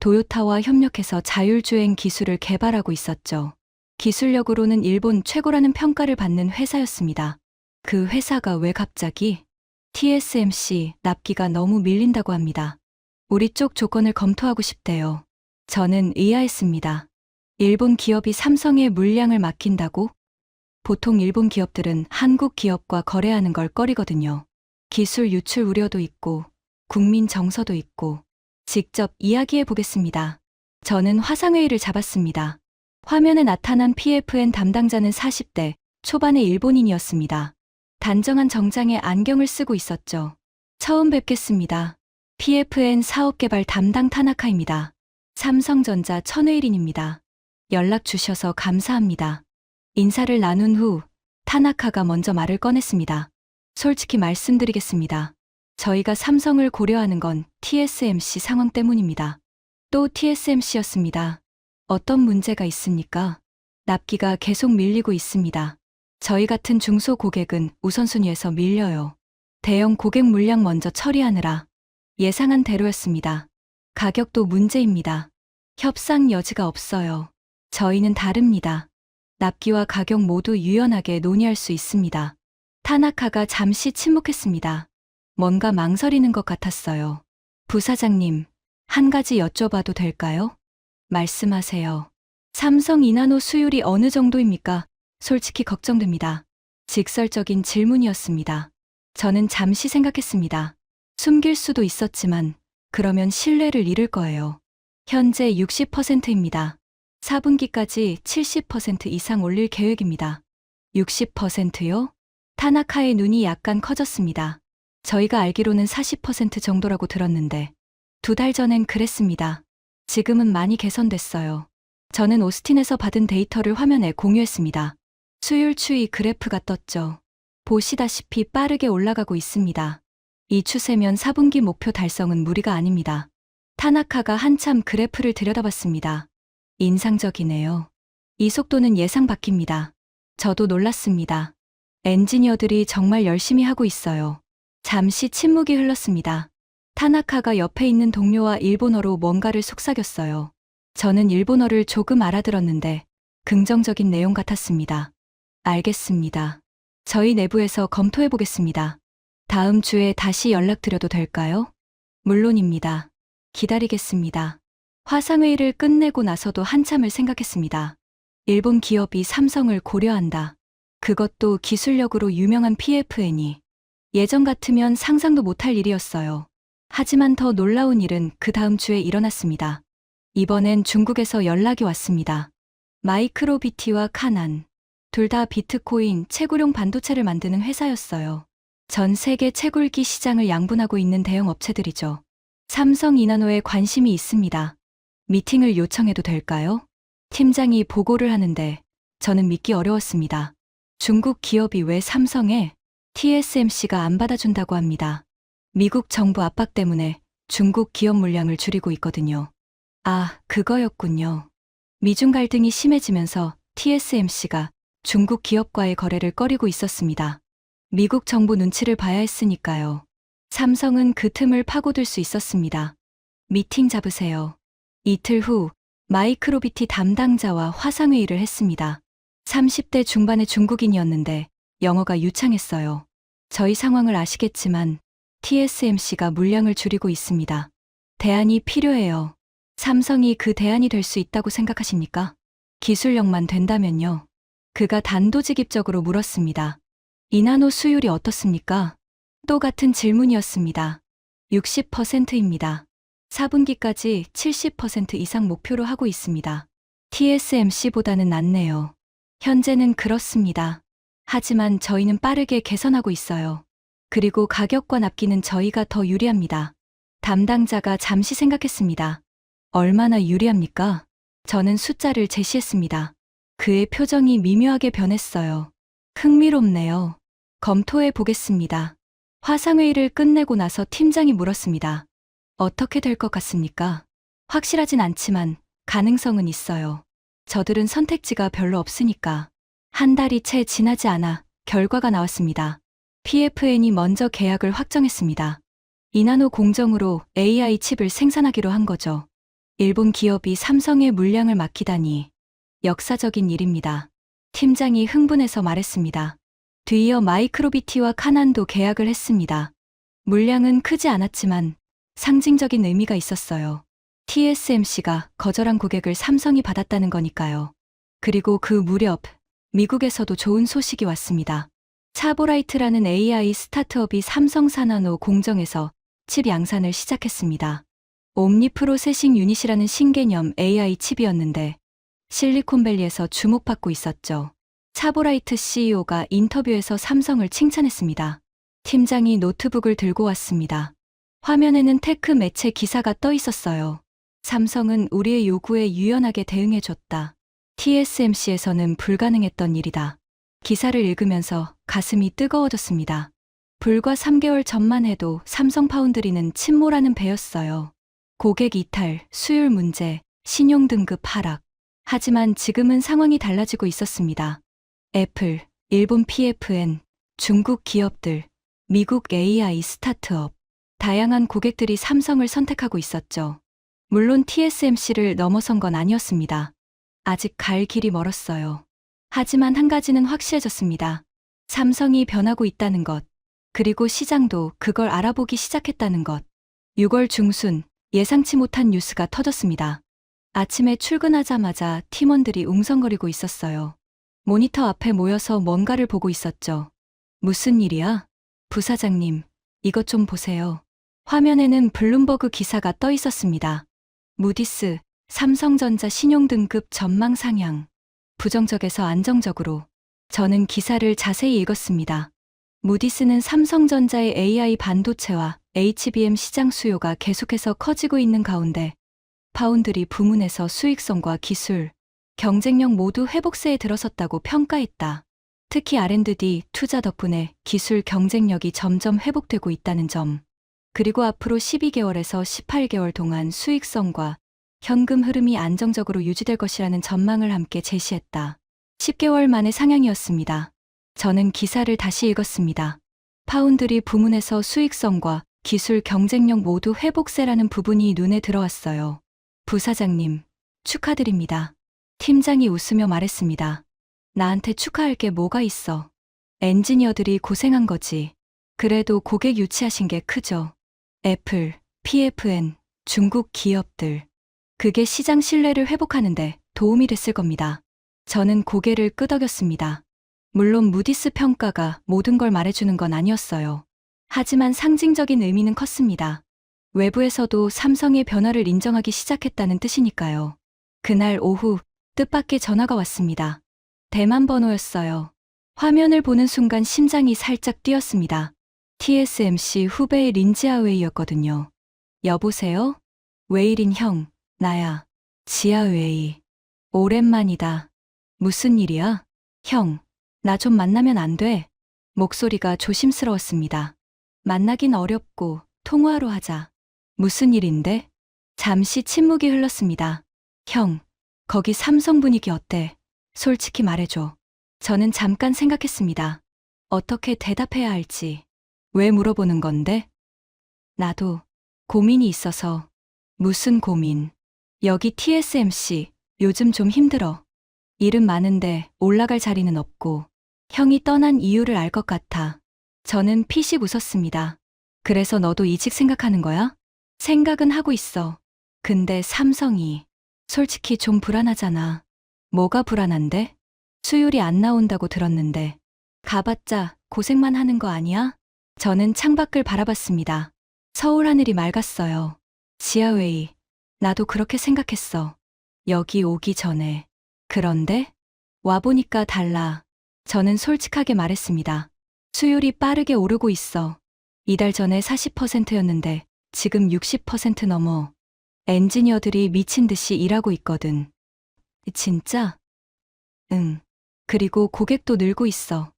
S1: 도요타와 협력해서 자율주행 기술을 개발하고 있었죠. 기술력으로는 일본 최고라는 평가를 받는 회사였습니다. 그 회사가 왜 갑자기? TSMC 납기가 너무 밀린다고 합니다. 우리 쪽 조건을 검토하고 싶대요. 저는 의아했습니다. 일본 기업이 삼성에 물량을 맡긴다고? 보통 일본 기업들은 한국 기업과 거래하는 걸 꺼리거든요. 기술 유출 우려도 있고, 국민 정서도 있고, 직접 이야기해 보겠습니다. 저는 화상회의를 잡았습니다. 화면에 나타난 PFN 담당자는 40대 초반의 일본인이었습니다. 단정한 정장에 안경을 쓰고 있었죠. 처음 뵙겠습니다. PFN 사업개발 담당 타나카입니다. 삼성전자 천회일인입니다. 연락 주셔서 감사합니다. 인사를 나눈 후 타나카가 먼저 말을 꺼냈습니다. 솔직히 말씀드리겠습니다. 저희가 삼성을 고려하는 건 TSMC 상황 때문입니다. 또 TSMC였습니다. 어떤 문제가 있습니까? 납기가 계속 밀리고 있습니다. 저희 같은 중소 고객은 우선순위에서 밀려요. 대형 고객 물량 먼저 처리하느라 예상한 대로였습니다. 가격도 문제입니다. 협상 여지가 없어요. 저희는 다릅니다. 납기와 가격 모두 유연하게 논의할 수 있습니다. 타나카가 잠시 침묵했습니다. 뭔가 망설이는 것 같았어요. 부사장님, 한 가지 여쭤봐도 될까요? 말씀하세요. 삼성 이나노 수율이 어느 정도입니까? 솔직히 걱정됩니다. 직설적인 질문이었습니다. 저는 잠시 생각했습니다. 숨길 수도 있었지만 그러면 신뢰를 잃을 거예요. 현재 60%입니다. 4분기까지 70% 이상 올릴 계획입니다. 60%요? 타나카의 눈이 약간 커졌습니다. 저희가 알기로는 40% 정도라고 들었는데 2달 전엔 그랬습니다. 지금은 많이 개선됐어요. 저는 오스틴에서 받은 데이터를 화면에 공유했습니다. 수율 추이 그래프가 떴죠. 보시다시피 빠르게 올라가고 있습니다. 이 추세면 4분기 목표 달성은 무리가 아닙니다. 타나카가 한참 그래프를 들여다봤습니다. 인상적이네요. 이 속도는 예상 밖입니다. 저도 놀랐습니다. 엔지니어들이 정말 열심히 하고 있어요. 잠시 침묵이 흘렀습니다. 타나카가 옆에 있는 동료와 일본어로 뭔가를 속삭였어요. 저는 일본어를 조금 알아들었는데 긍정적인 내용 같았습니다. 알겠습니다. 저희 내부에서 검토해 보겠습니다. 다음 주에 다시 연락드려도 될까요? 물론입니다. 기다리겠습니다. 화상회의를 끝내고 나서도 한참을 생각했습니다. 일본 기업이 삼성을 고려한다. 그것도 기술력으로 유명한 PFN이. 예전 같으면 상상도 못할 일이었어요. 하지만 더 놀라운 일은 그 다음 주에 일어났습니다. 이번엔 중국에서 연락이 왔습니다. 마이크로비티와 카난. 둘 다 비트코인 채굴용 반도체를 만드는 회사였어요. 전 세계 채굴기 시장을 양분하고 있는 대형 업체들이죠. 삼성 이나노에 관심이 있습니다. 미팅을 요청해도 될까요? 팀장이 보고를 하는데 저는 믿기 어려웠습니다. 중국 기업이 왜 삼성에? TSMC가 안 받아준다고 합니다. 미국 정부 압박 때문에 중국 기업 물량을 줄이고 있거든요. 아, 그거였군요. 미중 갈등이 심해지면서 TSMC가 중국 기업과의 거래를 꺼리고 있었습니다. 미국 정부 눈치를 봐야 했으니까요. 삼성은 그 틈을 파고들 수 있었습니다. 미팅 잡으세요. 이틀 후 마이크로비티 담당자와 화상회의를 했습니다. 30대 중반의 중국인이었는데 영어가 유창했어요. 저희 상황을 아시겠지만 TSMC가 물량을 줄이고 있습니다. 대안이 필요해요. 삼성이 그 대안이 될 수 있다고 생각하십니까? 기술력만 된다면요. 그가 단도직입적으로 물었습니다. 이나노 수율이 어떻습니까? 또 같은 질문이었습니다. 60%입니다. 4분기까지 70% 이상 목표로 하고 있습니다. TSMC보다는 낫네요. 현재는 그렇습니다. 하지만 저희는 빠르게 개선하고 있어요. 그리고 가격과 납기는 저희가 더 유리합니다. 담당자가 잠시 생각했습니다. 얼마나 유리합니까? 저는 숫자를 제시했습니다. 그의 표정이 미묘하게 변했어요. 흥미롭네요. 검토해 보겠습니다. 화상회의를 끝내고 나서 팀장이 물었습니다. 어떻게 될 것 같습니까? 확실하진 않지만 가능성은 있어요. 저들은 선택지가 별로 없으니까. 한 달이 채 지나지 않아 결과가 나왔습니다. PFN이 먼저 계약을 확정했습니다. 이나노 공정으로 AI 칩을 생산하기로 한 거죠. 일본 기업이 삼성의 물량을 맡기다니 역사적인 일입니다. 팀장이 흥분해서 말했습니다. 뒤이어 마이크로비티와 카난도 계약을 했습니다. 물량은 크지 않았지만 상징적인 의미가 있었어요. TSMC가 거절한 고객을 삼성이 받았다는 거니까요. 그리고 그 무렵 미국에서도 좋은 소식이 왔습니다. 차보라이트라는 AI 스타트업이 삼성 산하노 공정에서 칩 양산을 시작했습니다. 옴니 프로세싱 유닛이라는 신개념 AI 칩이었는데 실리콘밸리에서 주목받고 있었죠. 차보라이트 CEO가 인터뷰에서 삼성을 칭찬했습니다. 팀장이 노트북을 들고 왔습니다. 화면에는 테크 매체 기사가 떠 있었어요. 삼성은 우리의 요구에 유연하게 대응해줬다. TSMC에서는 불가능했던 일이다. 기사를 읽으면서 가슴이 뜨거워졌습니다. 불과 3개월 전만 해도 삼성 파운드리는 침몰하는 배였어요. 고객 이탈, 수율 문제, 신용 등급 하락. 하지만 지금은 상황이 달라지고 있었습니다. 애플, 일본 PFN, 중국 기업들, 미국 AI 스타트업. 다양한 고객들이 삼성을 선택하고 있었죠. 물론 TSMC를 넘어선 건 아니었습니다. 아직 갈 길이 멀었어요. 하지만 한 가지는 확실해졌습니다. 삼성이 변하고 있다는 것, 그리고 시장도 그걸 알아보기 시작했다는 것. 6월 중순, 예상치 못한 뉴스가 터졌습니다. 아침에 출근하자마자 팀원들이 웅성거리고 있었어요. 모니터 앞에 모여서 뭔가를 보고 있었죠. 무슨 일이야? 부사장님, 이것 좀 보세요. 화면에는 블룸버그 기사가 떠 있었습니다. 무디스, 삼성전자 신용등급 전망 상향. 부정적에서 안정적으로. 저는 기사를 자세히 읽었습니다. 무디스는 삼성전자의 AI 반도체와 HBM 시장 수요가 계속해서 커지고 있는 가운데 파운드리 부문에서 수익성과 기술, 경쟁력 모두 회복세에 들어섰다고 평가했다. 특히 R&D 투자 덕분에 기술 경쟁력이 점점 회복되고 있다는 점. 그리고 앞으로 12개월에서 18개월 동안 수익성과 현금 흐름이 안정적으로 유지될 것이라는 전망을 함께 제시했다. 10개월 만의 상향이었습니다. 저는 기사를 다시 읽었습니다. 파운드리 부문에서 수익성과 기술 경쟁력 모두 회복세라는 부분이 눈에 들어왔어요. 부사장님, 축하드립니다. 팀장이 웃으며 말했습니다. 나한테 축하할 게 뭐가 있어. 엔지니어들이 고생한 거지. 그래도 고객 유치하신 게 크죠. 애플, PFN, 중국 기업들. 그게 시장 신뢰를 회복하는데 도움이 됐을 겁니다. 저는 고개를 끄덕였습니다. 물론 무디스 평가가 모든 걸 말해주는 건 아니었어요. 하지만 상징적인 의미는 컸습니다. 외부에서도 삼성의 변화를 인정하기 시작했다는 뜻이니까요. 그날 오후 뜻밖의 전화가 왔습니다. 대만 번호였어요. 화면을 보는 순간 심장이 살짝 뛰었습니다. TSMC 후배의 린지아웨이였거든요. 여보세요? 웨이린 형, 나야. 지아웨이. 오랜만이다. 무슨 일이야? 형, 나 좀 만나면 안 돼? 목소리가 조심스러웠습니다. 만나긴 어렵고 통화로 하자. 무슨 일인데? 잠시 침묵이 흘렀습니다. 형, 거기 삼성 분위기 어때? 솔직히 말해줘. 저는 잠깐 생각했습니다. 어떻게 대답해야 할지. 왜 물어보는 건데? 나도 고민이 있어서. 무슨 고민? 여기 TSMC 요즘 좀 힘들어. 일은 많은데 올라갈 자리는 없고 형이 떠난 이유를 알 것 같아. 저는 피식 웃었습니다. 그래서 너도 이직 생각하는 거야? 생각은 하고 있어. 근데 삼성이 솔직히 좀 불안하잖아. 뭐가 불안한데? 수율이 안 나온다고 들었는데. 가봤자 고생만 하는 거 아니야? 저는 창밖을 바라봤습니다. 서울 하늘이 맑았어요. 지하웨이, 나도 그렇게 생각했어. 여기 오기 전에. 그런데 와보니까 달라. 저는 솔직하게 말했습니다. 수율이 빠르게 오르고 있어. 이달 전에 40%였는데 지금 60% 넘어. 엔지니어들이 미친 듯이 일하고 있거든. 진짜? 응. 그리고 고객도 늘고 있어.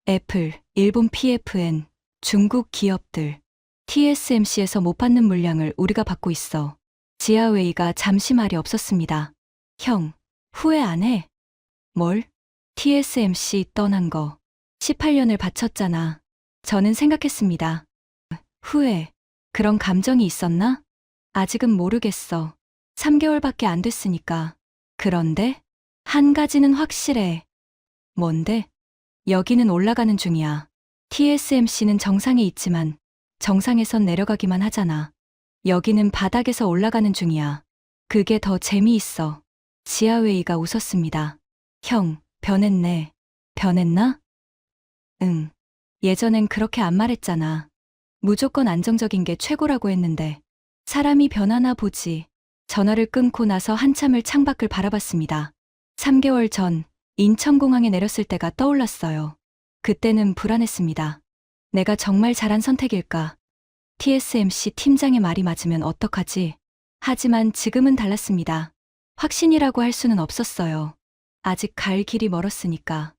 S1: 애플, 일본 PFN, 중국 기업들. TSMC에서 못 받는 물량을 우리가 받고 있어. 지하웨이가 잠시 말이 없었습니다. 형, 후회 안 해? 뭘? TSMC 떠난 거. 18년을 바쳤잖아. 저는 생각했습니다. 후회. 그런 감정이 있었나? 아직은 모르겠어. 3개월밖에 안 됐으니까. 그런데 한 가지는 확실해. 뭔데? 여기는 올라가는 중이야. TSMC는 정상에 있지만 정상에선 내려가기만 하잖아. 여기는 바닥에서 올라가는 중이야. 그게 더 재미있어. 지하웨이가 웃었습니다. 형, 변했네. 변했나? 응. 예전엔 그렇게 안 말했잖아. 무조건 안정적인 게 최고라고 했는데 사람이 변하나 보지. 전화를 끊고 나서 한참을 창밖을 바라봤습니다. 3개월 전 인천공항에 내렸을 때가 떠올랐어요. 그때는 불안했습니다. 내가 정말 잘한 선택일까? TSMC 팀장의 말이 맞으면 어떡하지? 하지만 지금은 달랐습니다. 확신이라고 할 수는 없었어요. 아직 갈 길이 멀었으니까.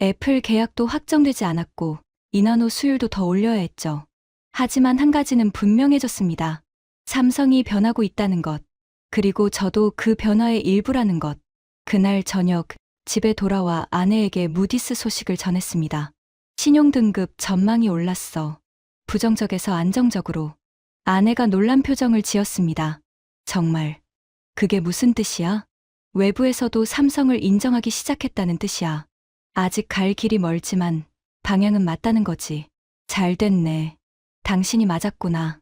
S1: 애플 계약도 확정되지 않았고 인원 후 수율도 더 올려야 했죠. 하지만 한 가지는 분명해졌습니다. 삼성이 변하고 있다는 것. 그리고 저도 그 변화의 일부라는 것. 그날 저녁 집에 돌아와 아내에게 무디스 소식을 전했습니다. 신용등급 전망이 올랐어. 부정적에서 안정적으로. 아내가 놀란 표정을 지었습니다. 정말. 그게 무슨 뜻이야? 외부에서도 삼성을 인정하기 시작했다는 뜻이야. 아직 갈 길이 멀지만 방향은 맞다는 거지. 잘 됐네. 당신이 맞았구나.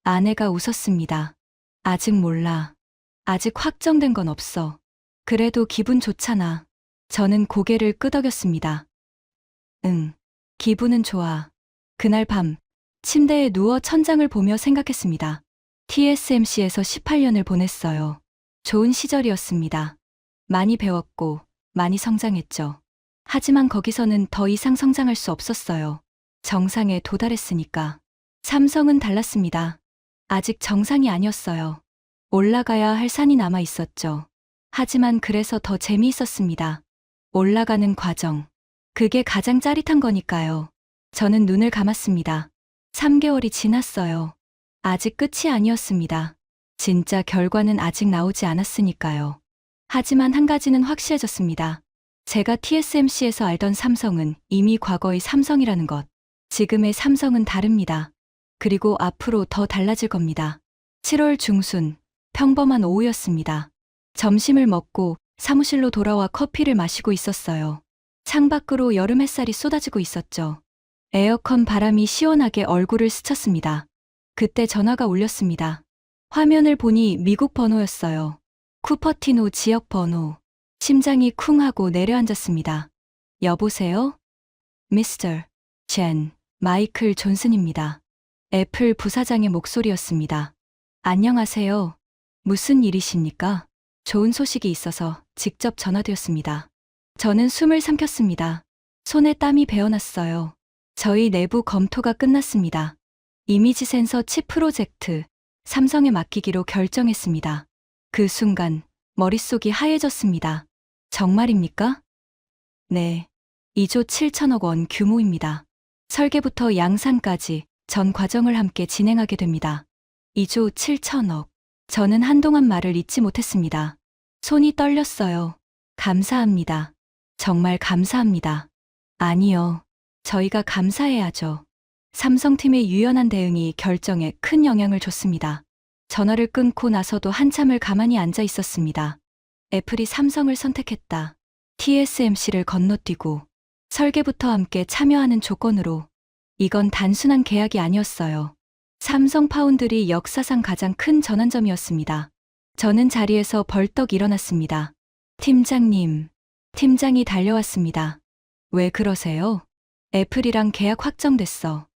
S1: 아내가 웃었습니다. 아직 몰라. 아직 확정된 건 없어. 그래도 기분 좋잖아. 저는 고개를 끄덕였습니다. 응, 기분은 좋아. 그날 밤, 침대에 누워 천장을 보며 생각했습니다. TSMC에서 18년을 보냈어요. 좋은 시절이었습니다. 많이 배웠고, 많이 성장했죠. 하지만 거기서는 더 이상 성장할 수 없었어요. 정상에 도달했으니까. 삼성은 달랐습니다. 아직 정상이 아니었어요. 올라가야 할 산이 남아 있었죠. 하지만 그래서 더 재미있었습니다. 올라가는 과정. 그게 가장 짜릿한 거니까요. 저는 눈을 감았습니다. 3개월이 지났어요. 아직 끝이 아니었습니다. 진짜 결과는 아직 나오지 않았으니까요. 하지만 한 가지는 확실해졌습니다. 제가 TSMC에서 알던 삼성은 이미 과거의 삼성이라는 것. 지금의 삼성은 다릅니다. 그리고 앞으로 더 달라질 겁니다. 7월 중순, 평범한 오후였습니다. 점심을 먹고 사무실로 돌아와 커피를 마시고 있었어요. 창밖으로 여름 햇살이 쏟아지고 있었죠. 에어컨 바람이 시원하게 얼굴을 스쳤습니다. 그때 전화가 울렸습니다. 화면을 보니 미국 번호였어요. 쿠퍼티노 지역 번호. 심장이 쿵 하고 내려앉았습니다. 여보세요? 미스터 젠, 마이클 존슨입니다. 애플 부사장의 목소리였습니다. 안녕하세요. 무슨 일이십니까? 좋은 소식이 있어서 직접 전화드렸습니다. 저는 숨을 삼켰습니다. 손에 땀이 배어났어요. 저희 내부 검토가 끝났습니다. 이미지 센서 칩 프로젝트, 삼성에 맡기기로 결정했습니다. 그 순간 머릿속이 하얘졌습니다. 정말입니까? 네. 2조 7천억 원 규모입니다. 설계부터 양산까지 전 과정을 함께 진행하게 됩니다. 2조 7천억. 저는 한동안 말을 잇지 못했습니다. 손이 떨렸어요. 감사합니다. 정말 감사합니다. 아니요. 저희가 감사해야죠. 삼성팀의 유연한 대응이 결정에 큰 영향을 줬습니다. 전화를 끊고 나서도 한참을 가만히 앉아 있었습니다. 애플이 삼성을 선택했다. TSMC를 건너뛰고 설계부터 함께 참여하는 조건으로. 이건 단순한 계약이 아니었어요. 삼성 파운드리 역사상 가장 큰 전환점이었습니다. 저는 자리에서 벌떡 일어났습니다. 팀장님. 팀장이 달려왔습니다. 왜 그러세요? 애플이랑 계약 확정됐어.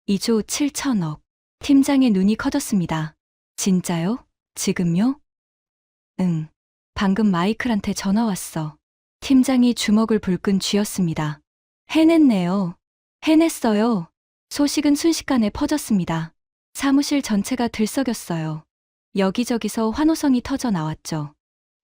S1: 2조 7천억. 팀장의 눈이 커졌습니다. 진짜요? 지금요? 응. 방금 마이클한테 전화 왔어. 팀장이 주먹을 불끈 쥐었습니다. 해냈네요. 해냈어요. 소식은 순식간에 퍼졌습니다. 사무실 전체가 들썩였어요. 여기저기서 환호성이 터져 나왔죠.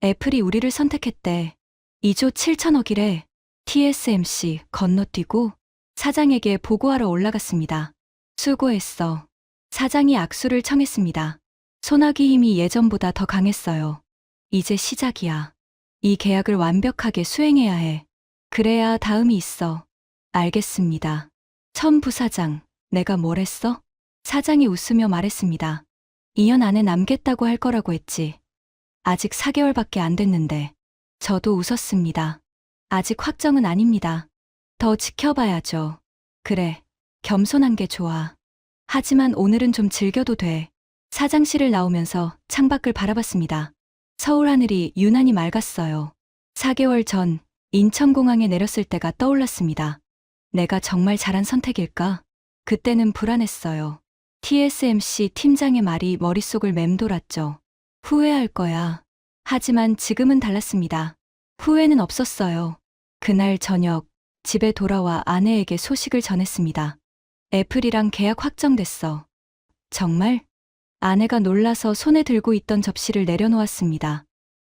S1: 애플이 우리를 선택했대. 2조 7천억이래. TSMC 건너뛰고 사장에게 보고하러 올라갔습니다. 수고했어. 사장이 악수를 청했습니다. 손아귀 힘이 예전보다 더 강했어요. 이제 시작이야. 이 계약을 완벽하게 수행해야 해. 그래야 다음이 있어. 알겠습니다. 천 부사장, 내가 뭘 했어? 사장이 웃으며 말했습니다. 2년 안에 남겠다고 할 거라고 했지. 아직 4개월밖에 안 됐는데. 저도 웃었습니다. 아직 확정은 아닙니다. 더 지켜봐야죠. 그래, 겸손한 게 좋아. 하지만 오늘은 좀 즐겨도 돼. 사장실을 나오면서 창밖을 바라봤습니다. 서울 하늘이 유난히 맑았어요. 4개월 전 인천공항에 내렸을 때가 떠올랐습니다. 내가 정말 잘한 선택일까? 그때는 불안했어요. TSMC 팀장의 말이 머릿속을 맴돌았죠. 후회할 거야. 하지만 지금은 달랐습니다. 후회는 없었어요. 그날 저녁 집에 돌아와 아내에게 소식을 전했습니다. 애플이랑 계약 확정됐어. 정말? 아내가 놀라서 손에 들고 있던 접시를 내려놓았습니다.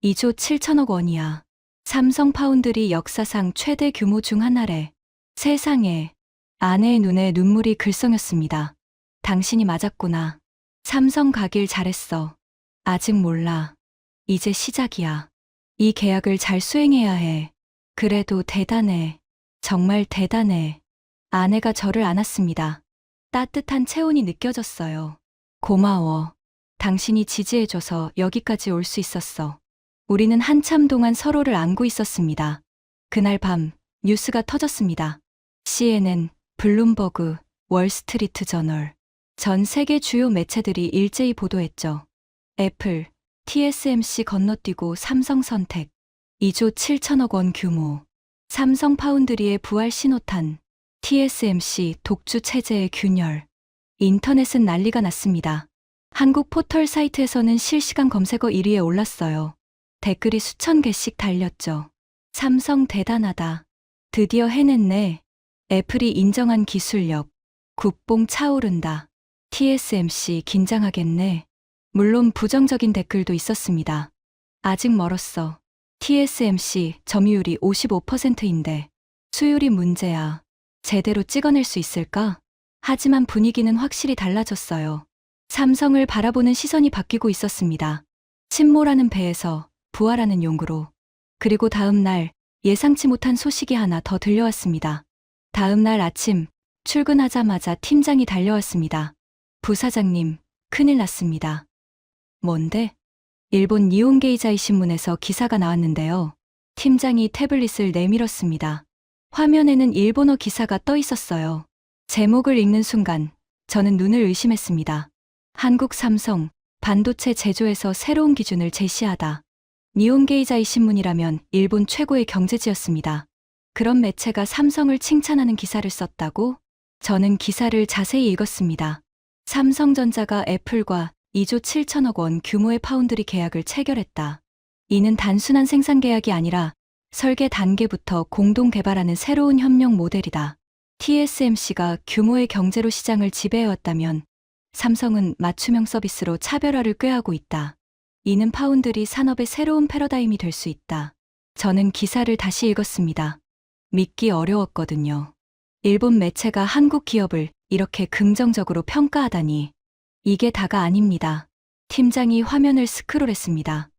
S1: 2조 7천억 원이야. 삼성 파운드리 역사상 최대 규모 중 하나래. 세상에. 아내의 눈에 눈물이 글썽였습니다. 당신이 맞았구나. 삼성 가길 잘했어. 아직 몰라. 이제 시작이야. 이 계약을 잘 수행해야 해. 그래도 대단해. 정말 대단해. 아내가 저를 안았습니다. 따뜻한 체온이 느껴졌어요. 고마워. 당신이 지지해줘서 여기까지 올 수 있었어. 우리는 한참 동안 서로를 안고 있었습니다. 그날 밤 뉴스가 터졌습니다. CNN, 블룸버그, 월스트리트 저널. 전 세계 주요 매체들이 일제히 보도했죠. 애플, TSMC 건너뛰고 삼성 선택. 2조 7천억 원 규모. 삼성 파운드리의 부활 신호탄. TSMC 독주 체제의 균열. 인터넷은 난리가 났습니다. 한국 포털 사이트에서는 실시간 검색어 1위에 올랐어요. 댓글이 수천 개씩 달렸죠. 삼성 대단하다. 드디어 해냈네. 애플이 인정한 기술력. 국뽕 차오른다. TSMC 긴장하겠네. 물론 부정적인 댓글도 있었습니다. 아직 멀었어. TSMC 점유율이 55%인데 수율이 문제야. 제대로 찍어낼 수 있을까? 하지만 분위기는 확실히 달라졌어요. 삼성을 바라보는 시선이 바뀌고 있었습니다. 침몰하는 배에서 부활하는 용구로. 그리고 다음 날 예상치 못한 소식이 하나 더 들려왔습니다. 다음 날 아침 출근하자마자 팀장이 달려왔습니다. 부사장님, 큰일 났습니다. 뭔데? 일본 니혼게이자이 신문에서 기사가 나왔는데요. 팀장이 태블릿을 내밀었습니다. 화면에는 일본어 기사가 떠 있었어요. 제목을 읽는 순간 저는 눈을 의심했습니다. 한국 삼성, 반도체 제조에서 새로운 기준을 제시하다. 니혼게이자이 신문이라면 일본 최고의 경제지였습니다. 그런 매체가 삼성을 칭찬하는 기사를 썼다고? 저는 기사를 자세히 읽었습니다. 삼성전자가 애플과 2조 7천억 원 규모의 파운드리 계약을 체결했다. 이는 단순한 생산 계약이 아니라 설계 단계부터 공동 개발하는 새로운 협력 모델이다. TSMC가 규모의 경제로 시장을 지배해왔다면 삼성은 맞춤형 서비스로 차별화를 꾀하고 있다. 이는 파운드리 산업의 새로운 패러다임이 될 수 있다. 저는 기사를 다시 읽었습니다. 믿기 어려웠거든요. 일본 매체가 한국 기업을 이렇게 긍정적으로 평가하다니. 이게 다가 아닙니다. 팀장이 화면을 스크롤했습니다.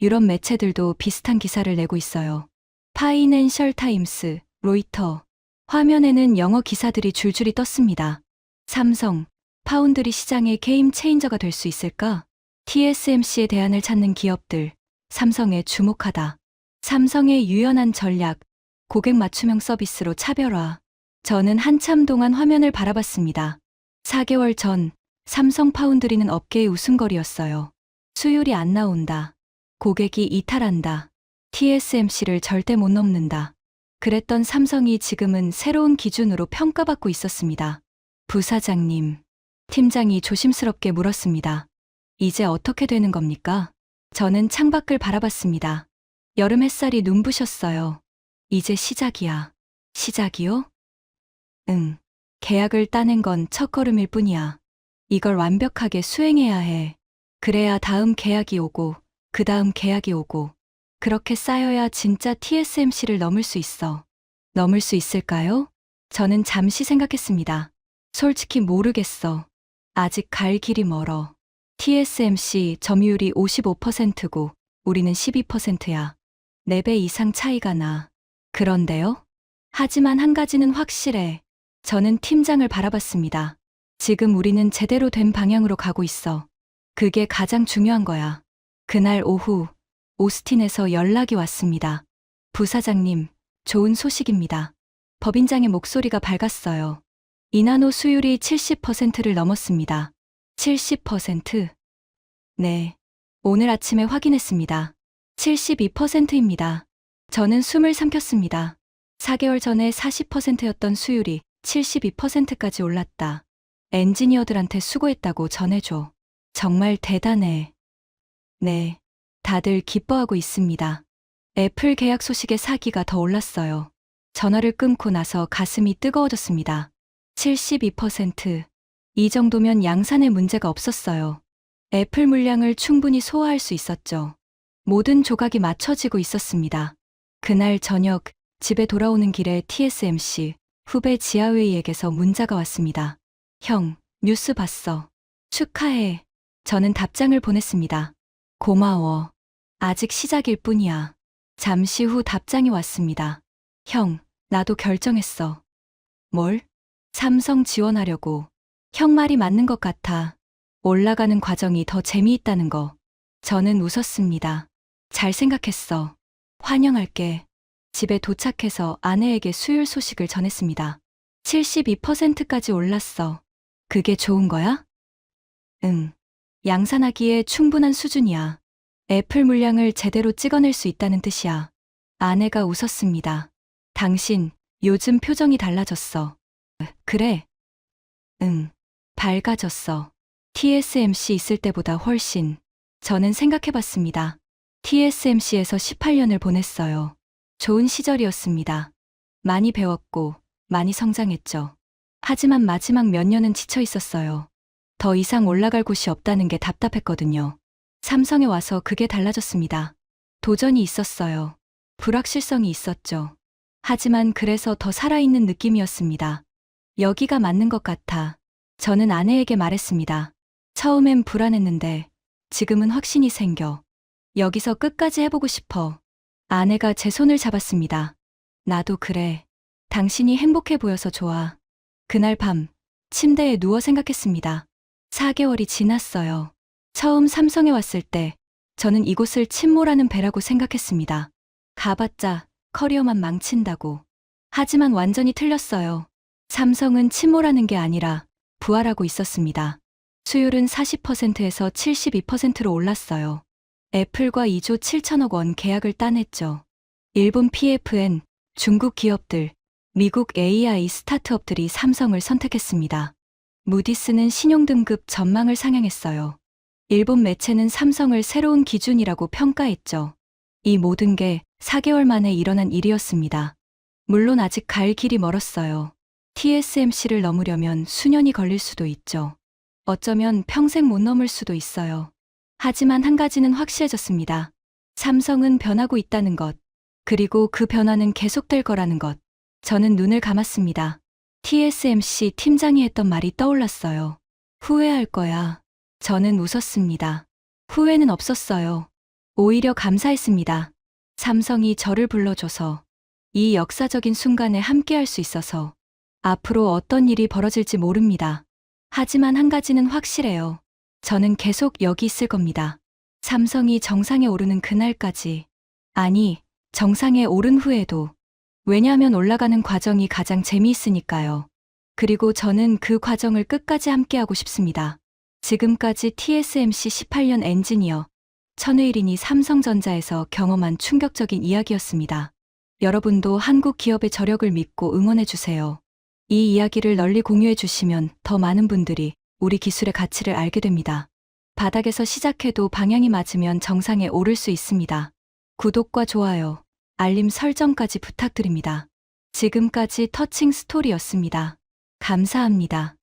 S1: 유럽 매체들도 비슷한 기사를 내고 있어요. 파이낸셜 타임스, 로이터. 화면에는 영어 기사들이 줄줄이 떴습니다. 삼성, 파운드리 시장의 게임 체인저가 될 수 있을까? TSMC의 대안을 찾는 기업들, 삼성에 주목하다. 삼성의 유연한 전략, 고객 맞춤형 서비스로 차별화. 저는 한참 동안 화면을 바라봤습니다. 4개월 전, 삼성 파운드리는 업계의 웃음거리였어요. 수율이 안 나온다. 고객이 이탈한다. TSMC를 절대 못 넘는다. 그랬던 삼성이 지금은 새로운 기준으로 평가받고 있었습니다. 부사장님, 팀장이 조심스럽게 물었습니다. 이제 어떻게 되는 겁니까? 저는 창밖을 바라봤습니다. 여름 햇살이 눈부셨어요. 이제 시작이야. 시작이요? 응. 계약을 따낸 건 첫걸음일 뿐이야. 이걸 완벽하게 수행해야 해. 그래야 다음 계약이 오고, 그 다음 계약이 오고, 그렇게 쌓여야 진짜 TSMC를 넘을 수 있어. 넘을 수 있을까요? 저는 잠시 생각했습니다. 솔직히 모르겠어. 아직 갈 길이 멀어. TSMC 점유율이 55%고 우리는 12%야. 4배 이상 차이가 나. 그런데요? 하지만 한 가지는 확실해. 저는 팀장을 바라봤습니다. 지금 우리는 제대로 된 방향으로 가고 있어. 그게 가장 중요한 거야. 그날 오후, 오스틴에서 연락이 왔습니다. 부사장님, 좋은 소식입니다. 법인장의 목소리가 밝았어요. 이나노 수율이 70%를 넘었습니다. 70%? 네. 오늘 아침에 확인했습니다. 72%입니다. 저는 숨을 삼켰습니다. 4개월 전에 40%였던 수율이 72%까지 올랐다. 엔지니어들한테 수고했다고 전해줘. 정말 대단해. 네. 다들 기뻐하고 있습니다. 애플 계약 소식에 사기가 더 올랐어요. 전화를 끊고 나서 가슴이 뜨거워졌습니다. 72%. 이 정도면 양산에 문제가 없었어요. 애플 물량을 충분히 소화할 수 있었죠. 모든 조각이 맞춰지고 있었습니다. 그날 저녁, 집에 돌아오는 길에 TSMC 후배 지하웨이에게서 문자가 왔습니다. 형, 뉴스 봤어. 축하해. 저는 답장을 보냈습니다. 고마워. 아직 시작일 뿐이야. 잠시 후 답장이 왔습니다. 형, 나도 결정했어. 뭘? 삼성 지원하려고. 형 말이 맞는 것 같아. 올라가는 과정이 더 재미있다는 거. 저는 웃었습니다. 잘 생각했어. 환영할게. 집에 도착해서 아내에게 수율 소식을 전했습니다. 72%까지 올랐어. 그게 좋은 거야? 응. 양산하기에 충분한 수준이야. 애플 물량을 제대로 찍어낼 수 있다는 뜻이야. 아내가 웃었습니다. 당신, 요즘 표정이 달라졌어. 그래? 응. 밝아졌어. TSMC 있을 때보다 훨씬. 저는 생각해봤습니다. TSMC에서 18년을 보냈어요. 좋은 시절이었습니다. 많이 배웠고, 많이 성장했죠. 하지만 마지막 몇 년은 지쳐 있었어요. 더 이상 올라갈 곳이 없다는 게 답답했거든요. 삼성에 와서 그게 달라졌습니다. 도전이 있었어요. 불확실성이 있었죠. 하지만 그래서 더 살아있는 느낌이었습니다. 여기가 맞는 것 같아. 저는 아내에게 말했습니다. 처음엔 불안했는데 지금은 확신이 생겨. 여기서 끝까지 해보고 싶어. 아내가 제 손을 잡았습니다. 나도 그래. 당신이 행복해 보여서 좋아. 그날 밤, 침대에 누워 생각했습니다. 4개월이 지났어요. 처음 삼성에 왔을 때 저는 이곳을 침몰하는 배라고 생각했습니다. 가봤자 커리어만 망친다고. 하지만 완전히 틀렸어요. 삼성은 침몰하는 게 아니라 부활하고 있었습니다. 수율은 40%에서 72%로 올랐어요. 애플과 2조 7천억 원 계약을 따냈죠. 일본 PFN, 중국 기업들, 미국 AI 스타트업들이 삼성을 선택했습니다. 무디스는 신용등급 전망을 상향했어요. 일본 매체는 삼성을 새로운 기준이라고 평가했죠. 이 모든 게 4개월 만에 일어난 일이었습니다. 물론 아직 갈 길이 멀었어요. TSMC를 넘으려면 수년이 걸릴 수도 있죠. 어쩌면 평생 못 넘을 수도 있어요. 하지만 한 가지는 확실해졌습니다. 삼성은 변하고 있다는 것, 그리고 그 변화는 계속될 거라는 것. 저는 눈을 감았습니다. TSMC 팀장이 했던 말이 떠올랐어요. 후회할 거야. 저는 웃었습니다. 후회는 없었어요. 오히려 감사했습니다. 삼성이 저를 불러줘서. 이 역사적인 순간에 함께할 수 있어서 앞으로 어떤 일이 벌어질지 모릅니다. 하지만 한 가지는 확실해요. 저는 계속 여기 있을 겁니다. 삼성이 정상에 오르는 그날까지. 아니, 정상에 오른 후에도. 왜냐하면 올라가는 과정이 가장 재미있으니까요. 그리고 저는 그 과정을 끝까지 함께하고 싶습니다. 지금까지 TSMC 18년 엔지니어 천의린이 삼성전자에서 경험한 충격적인 이야기였습니다. 여러분도 한국 기업의 저력을 믿고 응원해주세요. 이 이야기를 널리 공유해주시면 더 많은 분들이 우리 기술의 가치를 알게 됩니다. 바닥에서 시작해도 방향이 맞으면 정상에 오를 수 있습니다. 구독과 좋아요, 알림 설정까지 부탁드립니다. 지금까지 터칭 스토리였습니다. 감사합니다.